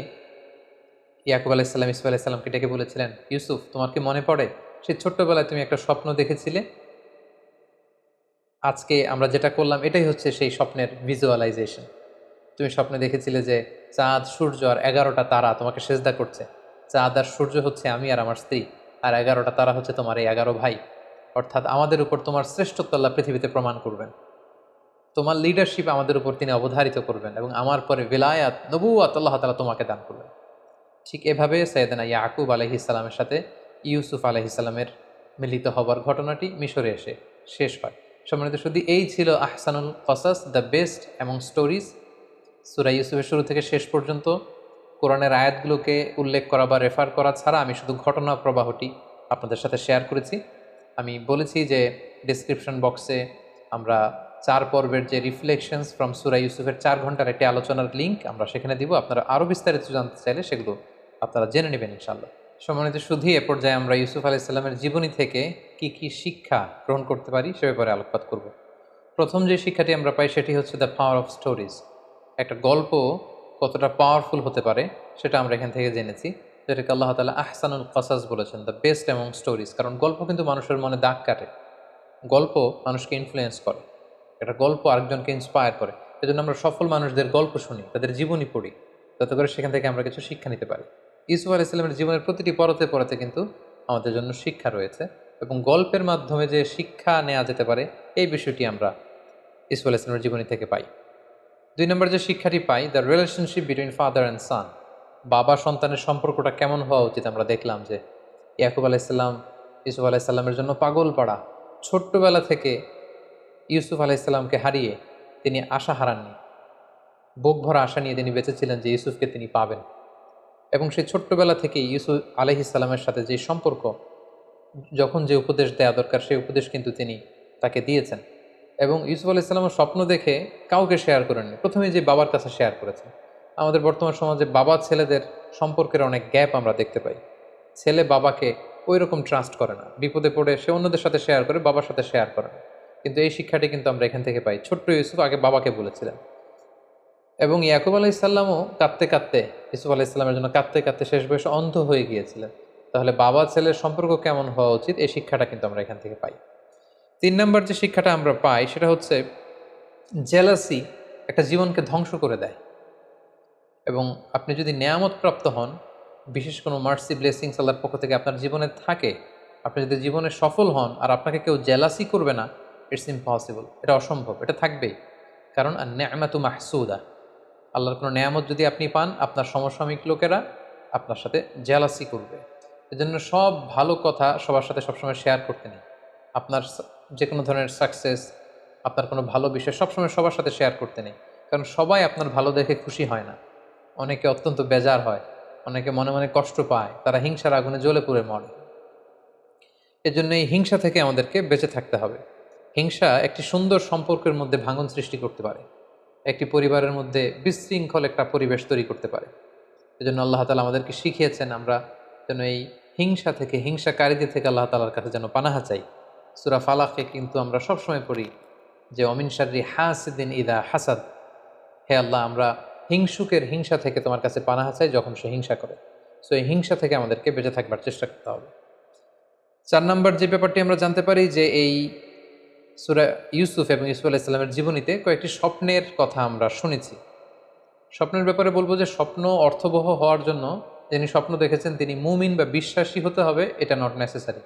ইয়াকুব আলাইসাল্লাম ইউসুফ আলাইসাল্লামকে ডেকে বলেছিলেন, ইউসুফ, তোমার কি মনে পড়ে সেই ছোট্টবেলায় তুমি একটা স্বপ্ন দেখেছিলে? আজকে আমরা যেটা করলাম এটাই হচ্ছে সেই স্বপ্নের ভিজুয়ালাইজেশন। তুমি স্বপ্নে দেখেছিলে যে চাঁদ, সূর্য আর 11টা তারা তোমাকে সেজদা করছে। চাঁদ আর সূর্য হচ্ছে আমি আর আমার স্ত্রী, আর 11টা তারা হচ্ছে তোমার এই 11 ভাই। অর্থাৎ আমাদের উপর তোমার শ্রেষ্ঠত্ব আল্লাহ পৃথিবীতে প্রমাণ করবেন, তোমার লিডারশিপ আমাদের উপর তিনি অবধারিত করবেন এবং আমার পরে বেলায়াত, নবুয়াত আল্লাহ তাআলা তোমাকে দান করবেন। ঠিক এভাবে সাইয়েদনা ইয়াকুব আলাইহিস সালামের সাথে ইউসুফ আলাইহিস সালামের মিলিত হবার ঘটনাটি মিশরে এসে শেষ হয়। সম্মানিত শুধু এই ছিল আহসানুল কসাস, দ্য বেস্ট অ্যামং স্টোরিজ। সূরা ইউসুফের শুরু থেকে শেষ পর্যন্ত কোরআনের আয়াতগুলোকে উল্লেখ করা বা রেফার করা ছাড়া আমি শুধু ঘটনা প্রবাহটি আপনাদের সাথে শেয়ার করেছি। আমি বলেছি যে ডিসক্রিপশন বক্সে আমরা 4 পর্বের যে রিফ্লেকশনস ফ্রম সূরা ইউসুফের 4 ঘন্টার একটি আলোচনার লিঙ্ক আমরা সেখানে দিব। আপনারা আরও বিস্তারিত জানতে চাইলে সেগুলো আপনারা জেনে নেবেন ইনশাআল্লাহ। সম্মানিত শুধু এ পর্যায়ে আমরা ইউসুফ আলাইহিস সালামের জীবনী থেকে কি কি শিক্ষা গ্রহণ করতে পারি সে ব্যাপারে আলোকপাত করব। প্রথম যে শিক্ষাটি আমরা পাই সেটি হচ্ছে দ্য পাওয়ার অফ স্টোরিজ। একটা গল্প কতটা পাওয়ারফুল হতে পারে সেটা আমরা এখান থেকে জেনেছি, যেটাকে আল্লাহ তাআলা আহসানুল কসাস বলেছেন, দ্য বেস্ট অ্যামং স্টোরিজ। কারণ গল্প কিন্তু মানুষের মনে দাগ কাটে, গল্প মানুষকে ইনফ্লুয়েন্স করে, একটা গল্প আরেকজনকে ইন্সপায়ার করে। এজন্য আমরা সফল মানুষদের গল্প শুনি, তাদের জীবনী পড়ি, যাতে করে সেখান থেকে আমরা কিছু শিক্ষা নিতে পারি। ইউসুফ আলাইহিস সালামের জীবনের প্রতিটি পরতে পরতে কিন্তু আমাদের জন্য শিক্ষা রয়েছে এবং গল্পের মাধ্যমে যে শিক্ষা নেওয়া যেতে পারে এই বিষয়টি আমরা ইউসুফ আলাইহিস সালামের জীবনী থেকে পাই। 2 নম্বর যে শিক্ষাটি পাই, the relationship between father and son. বাবা সন্তানের সম্পর্কটা কেমন হওয়া উচিত আমরা দেখলাম যে ইয়াকুব আলাইহিস সালাম ইউসুফ আলাইহিস সালামের জন্য পাগল পাড়া। ছোট্টবেলা থেকে ইউসুফ আলাইহিস সালামকে হারিয়ে তিনি আশা হারাননি, বুক ভরা আশা নিয়ে তিনি বেঁচেছিলেন যে ইউসুফকে তিনি পাবেন। এবং সেই ছোট্টবেলা থেকেই ইউসুফ আলাইহিস সালামের সাথে যে সম্পর্ক, যখন যে উপদেশ দেওয়া দরকার সেই উপদেশ কিন্তু তিনি তাকে দিয়েছেন। এবং ইউসুফ আলাইহিস সালামের স্বপ্ন দেখে কাউকে শেয়ার করেননি, প্রথমে যে বাবার কাছে শেয়ার করেছেন। আমাদের বর্তমান সমাজে বাবা ছেলেদের সম্পর্কের অনেক গ্যাপ আমরা দেখতে পাই। ছেলে বাবাকে ওই রকম ট্রাস্ট করে না, বিপদে পড়ে সে অন্যদের সাথে শেয়ার করে, বাবার সাথে শেয়ার করে না। কিন্তু এই শিক্ষাটি কিন্তু আমরা এখান থেকে পাই। ছোট্ট ইউসুফ আগে বাবাকে বলেছিলেন এবং ইয়াকুব আলাইহিস সালামও কাঁদতে কাঁদতে, ইউসুফ আলাইহিস সালামের জন্য কাঁদতে কাঁদতে শেষ বয়সে অন্ধ হয়ে গিয়েছিলেন। তাহলে বাবা ছেলের সম্পর্ক কেমন হওয়া উচিত এই শিক্ষাটা কিন্তু আমরা এখান থেকে পাই। 3 নম্বর যে শিক্ষাটা আমরা পাই সেটা হচ্ছে জেলাসি একটা জীবনকে ধ্বংস করে দেয়। এবং আপনি যদি নেয়ামত প্রাপ্ত হন, বিশেষ কোনো মার্সি ব্লেসিংস আল্লাহর পক্ষ থেকে আপনার জীবনে থাকে, আপনি যদি জীবনে সফল হন আর আপনাকে কেউ জেলাসি করবে না, ইটস ইম্পসিবল, এটা অসম্ভব, এটা থাকবেই। কারণ আর নেয়ামাতু মাহসুদা, আল্লাহর কোনো নেয়ামত যদি আপনি পান, আপনার সমসাময়িক লোকেরা আপনার সাথে জেলাসি করবে। এজন্য সব ভালো কথা সবার সাথে সবসময় শেয়ার করতে নেই। আপনার যে কোনো ধরনের সাকসেস, আপনার কোনো ভালো বিষয় সবসময় সবার সাথে শেয়ার করতে নেই। কারণ সবাই আপনার ভালো দেখে খুশি হয় না, অনেকে অত্যন্ত বেজার হয়, অনেকে মনে মনে কষ্ট পায়, তারা হিংসার আগুনে জ্বলে পুড়ে মরে। এজন্য এই হিংসা থেকে আমাদেরকে বেঁচে থাকতে হবে। হিংসা একটি সুন্দর সম্পর্কের মধ্যে ভাঙন সৃষ্টি করতে পারে, একটি পরিবারের মধ্যে বিশৃঙ্খল একটা পরিবেশ তৈরি করতে পারে। এজন্য আল্লাহ তাআলা আমাদেরকে শিখিয়েছেন আমরা যেন এই হিংসা থেকে, হিংসাকারীদের থেকে আল্লাহ তাআলার কাছে যেন পানাহা চাই। সূরা ফালাকে কিন্তু আমরা সবসময় পড়ি যে অমিন শাররি হাসিদিন ইদা হাসাদ, হে আল্লাহ আমরা হিংসুকের হিংসা থেকে তোমার কাছে পানাহা চাই যখন সে হিংসা করে। সো এই হিংসা থেকে আমাদেরকে বেঁচে থাকবার চেষ্টা করতে হবে। 4 নম্বর যে ব্যাপারটি আমরা জানতে পারি যে এই সূরা ইউসুফ এবং ইউসুফ আলাইহিস সালামের জীবনীতে কয়েকটি স্বপ্নের কথা আমরা শুনেছি। স্বপ্নের ব্যাপারে বলবো যে স্বপ্ন অর্থবহ হওয়ার জন্য যিনি স্বপ্ন দেখেছেন তিনি মুমিন বা বিশ্বাসী হতে হবে, এটা নট নেসেসারি।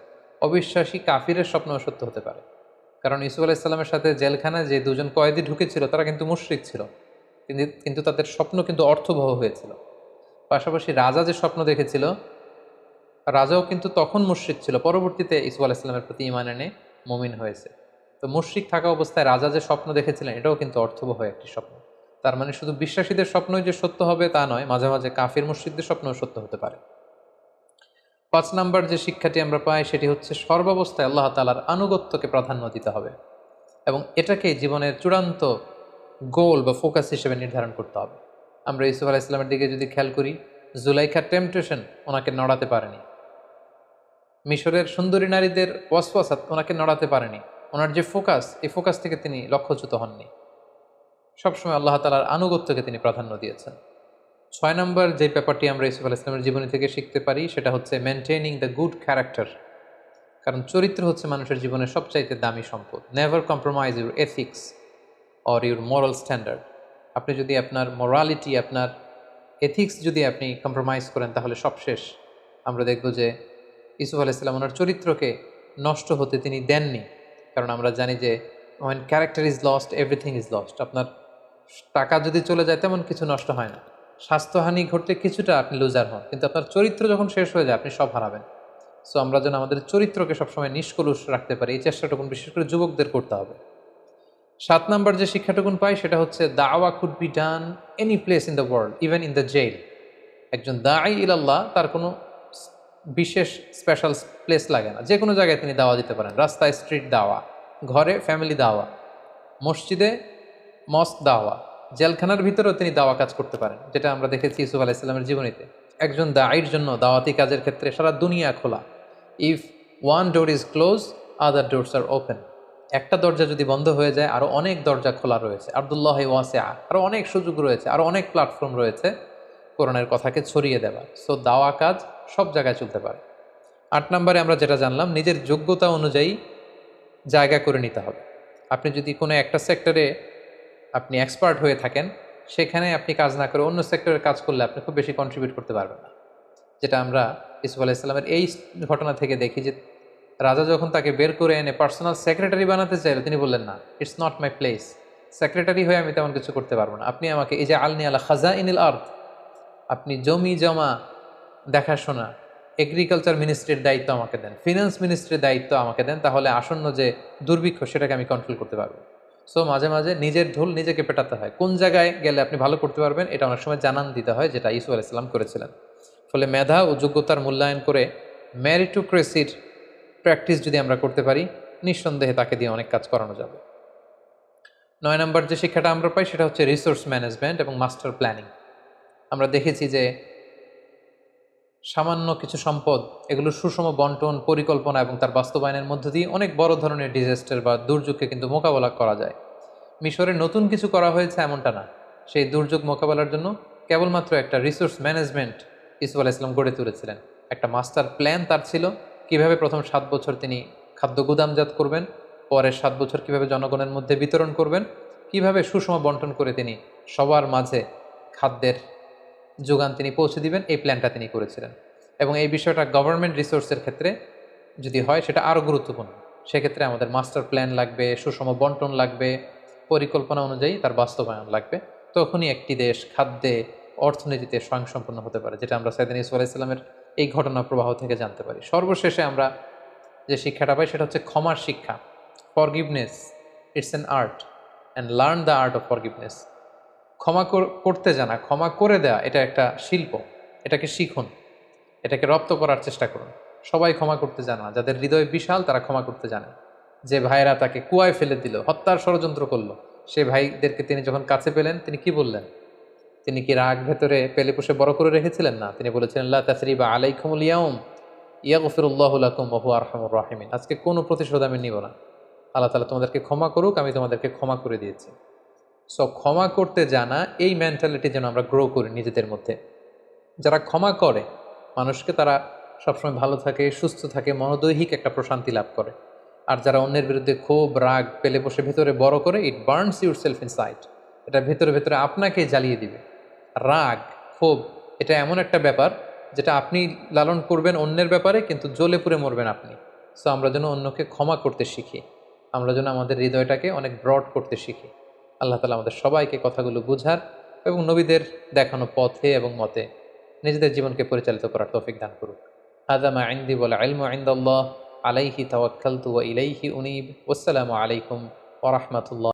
অবিশ্বাসী কাফিরের স্বপ্ন সত্য হতে পারে। কারণ ইউসুফ আলাইহিসসালামের সাথে জেলখানায় যে দুজন কয়েদি ঢুকেছিল তারা কিন্তু মুশরিক ছিল, কিন্তু তাদের স্বপ্ন কিন্তু অর্থবহ হয়েছিল। পাশাপাশি রাজা যে স্বপ্ন দেখেছিল, রাজাও কিন্তু তখন মুশরিক ছিল, পরবর্তীতে ইউসুফ আলাইহিসসালামের প্রতি ঈমান এনে মুমিন হয়েছে। তো মুশরিক থাকা অবস্থায় রাজা যে স্বপ্ন দেখেছিলেন এটাও কিন্তু অর্থবহ একটি স্বপ্ন। তার মানে শুধু বিশ্বাসীদের স্বপ্নই যে সত্য হবে তা নয়, মাঝে মাঝে কাফির মুশরিকদের স্বপ্নও সত্য হতে পারে। 5 নাম্বার যে শিক্ষাটি আমরা পাই সেটি হচ্ছে সর্বাবস্থায় আল্লাহ তাআলার আনুগত্যকে প্রাধান্য দিতে হবে এবং এটাকে জীবনের চূড়ান্ত গোল বা ফোকাস হিসেবে নির্ধারণ করতে হবে। আমরা ইউসুফ আলাইহিস সালামের দিকে যদি খেয়াল করি, জুলাইখার টেম্পটেশন ওনাকে নড়াতে পারেনি, মিশরের সুন্দরী নারীদের ওয়াসওয়াসা ওনাকে নড়াতে পারেনি। ওনার যে ফোকাস, এই ফোকাস থেকে তিনি লক্ষ্যচ্যুত হননি। সবসময় আল্লাহ তাআলার আনুগত্যকে তিনি প্রাধান্য দিয়েছেন। 6 নম্বর যে ব্যাপারটি আমরা ইউসুফ আলাইহিস সালামের জীবনী থেকে শিখতে পারি সেটা হচ্ছে মেনটেনিং দ্য গুড ক্যারেক্টার। কারণ চরিত্র হচ্ছে মানুষের জীবনের সবচাইতে দামি সম্পদ। Never compromise your ethics or your moral standard. আপনি যদি আপনার মোরালিটি, আপনার এথিক্স যদি আপনি কম্প্রোমাইজ করেন তাহলে সব শেষ। আমরা দেখব যে ইউসুফ আলাইহিস সালাম ওনার চরিত্রকে নষ্ট হতে তিনি দেননি। কারণ আমরা জানি যে when character is lost everything is lost. আপনার টাকা যদি চলে যায় তেমন কিছু নষ্ট হয় না, স্বাস্থ্যহানি ঘটলে কিছুটা আপনি লুজার হন, কিন্তু আপনার চরিত্র যখন শেষ হয়ে যায় আপনি সব হারাবেন। সো আমরা যেন আমাদের চরিত্রকে সবসময় নিষ্কলুষ রাখতে পারি, এই চেষ্টাটুকুন বিশেষ করে যুবকদের করতে হবে। 7 নাম্বার যে শিক্ষাটুকুন পাই সেটা হচ্ছে দাওয়া could be done any place in the world, even in the jail. একজন দাঈ ইলাল্লাহ, তার কোনো বিশেষ স্পেশাল প্লেস লাগে না, যে কোনো জায়গায় তিনি দাওয়া দিতে পারেন। রাস্তায় স্ট্রিট দাওয়া, ঘরে ফ্যামিলি দাওয়া, মসজিদে মস্ক দাওয়া, জেলখানার ভিতরেও তিনি দাওয়া কাজ করতে পারেন, যেটা আমরা দেখেছি ইউসুফ আলাইহিস সালামের জীবনীতে। একজন দাঈর জন্য দাওয়াতি কাজের ক্ষেত্রে সারা দুনিয়া খোলা। If one door is close, other doors are open. একটা দরজা যদি বন্ধ হয়ে যায় আরও অনেক দরজা খোলা রয়েছে। আব্দুল্লাহ ওয়াসিআ, আরও অনেক সুযোগ রয়েছে, আরও অনেক প্ল্যাটফর্ম রয়েছে কোরআনের কথাকে ছড়িয়ে দেওয়ার। সো দাওয়া কাজ সব জায়গায় চলতে পারে। 8 নম্বরে আমরা যেটা জানলাম, নিজের যোগ্যতা অনুযায়ী জায়গা করে নিতে হবে। আপনি যদি কোনো একটা সেক্টরে আপনি এক্সপার্ট হয়ে থাকেন, সেখানে আপনি কাজ না করে অন্য সেক্টরের কাজ করলে আপনি খুব বেশি কন্ট্রিবিউট করতে পারবেন না। যেটা আমরা ইউসুফ আলাইহিস সালামের এই ঘটনা থেকে দেখি যে রাজা যখন তাকে বের করে এনে পার্সোনাল সেক্রেটারি বানাতে চাইল, তিনি বললেন না, it's not my place. Secretary হয়ে আমি তেমন কিছু করতে পারবো না, আপনি আমাকে এই যে আলনি আলা খাজা ইনিল আর্থ, আপনি জমি জমা দেখাশোনা, এগ্রিকালচার মিনিস্ট্রির দায়িত্ব আমাকে দেন, ফিনান্স মিনিস্ট্রির দায়িত্ব আমাকে দেন, তাহলে আসন্ন যে দুর্ভিক্ষ সেটাকে আমি কন্ট্রোল করতে পারবো। সো মাঝে মাঝে নিজের ঢোল নিজেকে পেটাতে হয়, কোন জায়গায় গেলে আপনি ভালো করতে পারবেন এটা অনেক সময় জানান দিতে হয়, যেটা ইউসুফ আলাইহিস সালাম করেছিলেন। ফলে মেধা ও যোগ্যতার মূল্যায়ন করে মেরিটোক্রেসির প্র্যাকটিস যদি আমরা করতে পারি, নিঃসন্দেহে তাকে দিয়ে অনেক কাজ করানো যাবে। 9 নম্বর যে শিক্ষাটা আমরা পাই সেটা হচ্ছে রিসোর্স ম্যানেজমেন্ট এবং মাস্টার প্ল্যানিং। আমরা দেখেছি যে সামান্য কিছু সম্পদ, এগুলো সুষম বন্টন, পরিকল্পনা এবং তার বাস্তবায়নের মধ্য দিয়ে অনেক বড় ধরনের ডিজাস্টার বা দুর্যোগকে কিন্তু মোকাবেলা করা যায়। মিশরে নতুন কিছু করা হয়েছে এমনটা না, সেই দুর্যোগ মোকাবেলার জন্য কেবলমাত্র একটা রিসোর্স ম্যানেজমেন্ট ইউসুফ আলাইহিস সালাম গড়ে তুলেছিলেন। একটা মাস্টার প্ল্যান তার ছিল, কিভাবে প্রথম 7 বছর তিনি খাদ্য গুদামজাত করবেন, পরের 7 বছর কিভাবে জনগণের মধ্যে বিতরণ করবেন, কিভাবে সুষম বন্টন করে তিনি সবার মাঝে খাদ্যের যোগান তিনি পৌঁছে দিবেন, এই প্ল্যানটা তিনি করেছিলেন। এবং এই বিষয়টা গভর্নমেন্ট রিসোর্সের ক্ষেত্রে যদি হয় সেটা আরও গুরুত্বপূর্ণ। সেক্ষেত্রে আমাদের মাস্টার প্ল্যান লাগবে, সুষম বন্টন লাগবে, পরিকল্পনা অনুযায়ী তার বাস্তবায়ন লাগবে। তখনই একটি দেশ খাদ্যে, অর্থনীতিতে স্বয়ংসম্পূর্ণ হতে পারে, যেটা আমরা সাইয়েদনা ইউসুফ আলাইহিস সালামের এই ঘটনা প্রবাহ থেকে জানতে পারি। সর্বশেষে আমরা যে শিক্ষাটা পাই সেটা হচ্ছে ক্ষমার শিক্ষা। Forgiveness, it's an art, and learn the art of forgiveness. ক্ষমা করতে জানা, ক্ষমা করে দেওয়া, এটা একটা শিল্প। এটাকে শিখুন, এটাকে রপ্ত করার চেষ্টা করুন। সবাই ক্ষমা করতে জানে না, যাদের হৃদয় বিশাল তারা ক্ষমা করতে জানে। যে ভাইরা তাকে কুয়ায় ফেলে দিল, হত্যার ষড়যন্ত্র করলো, সে ভাইদেরকে তিনি যখন কাছে পেলেন তিনি কি বললেন? তিনি কি রাগ ভেতরে পেলে পুষে বড় করে রেখেছিলেন? না, তিনি বলেছিলেন লা তাসরিবা আলাইকুমুল ইয়াউম ইয়াগফিরুল্লাহু লাকুম ওয়া হুয়া আরহামুর রাহিমিন। আজকে কোনো প্রতিশোধ আমি নিব না, আল্লাহ তাআলা তোমাদেরকে ক্ষমা করুক, আমি তোমাদেরকে ক্ষমা করে দিয়েছি। সো ক্ষমা করতে জানা, এই মেন্টালিটি যেন আমরা গ্রো করি নিজেদের মধ্যে। যারা ক্ষমা করে মানুষকে, তারা সবসময় ভালো থাকে, সুস্থ থাকে, মনোদৈহিক একটা প্রশান্তি লাভ করে। আর যারা অন্যের বিরুদ্ধে ক্ষোভ রাগ পেলে বসে ভেতরে বড় করে, ইট বার্নস ইউর সেলফ ইনসাইড। এটা ভেতরে ভেতরে আপনাকে জ্বালিয়ে দিবে। রাগ ক্ষোভ এটা এমন একটা ব্যাপার যেটা আপনি লালন করবেন অন্যের ব্যাপারে, কিন্তু জ্বলে পুড়ে মরবেন আপনি। সো আমরা যেন অন্যকে ক্ষমা করতে শিখি। আমরা যেন আমাদের হৃদয়টাকে অনেক ব্রড করতে শিখি। আল্লাহ তালা আমাদের সবাইকে কথাগুলো বুঝার এবং নবীদের দেখানো পথে এবং মতে নিজেদের জীবনকে পরিচালিত করার তৌফিক দান করুক। হাদা মা ইনদি ওয়াল ইলমু ইনদাল্লাহ আলাইহি তাওয়াক্কালতু ওয়া ইলাইহি উনীব। ওয়াসসালামু আলাইকুম ওয়া রাহমাতুল্লাহ।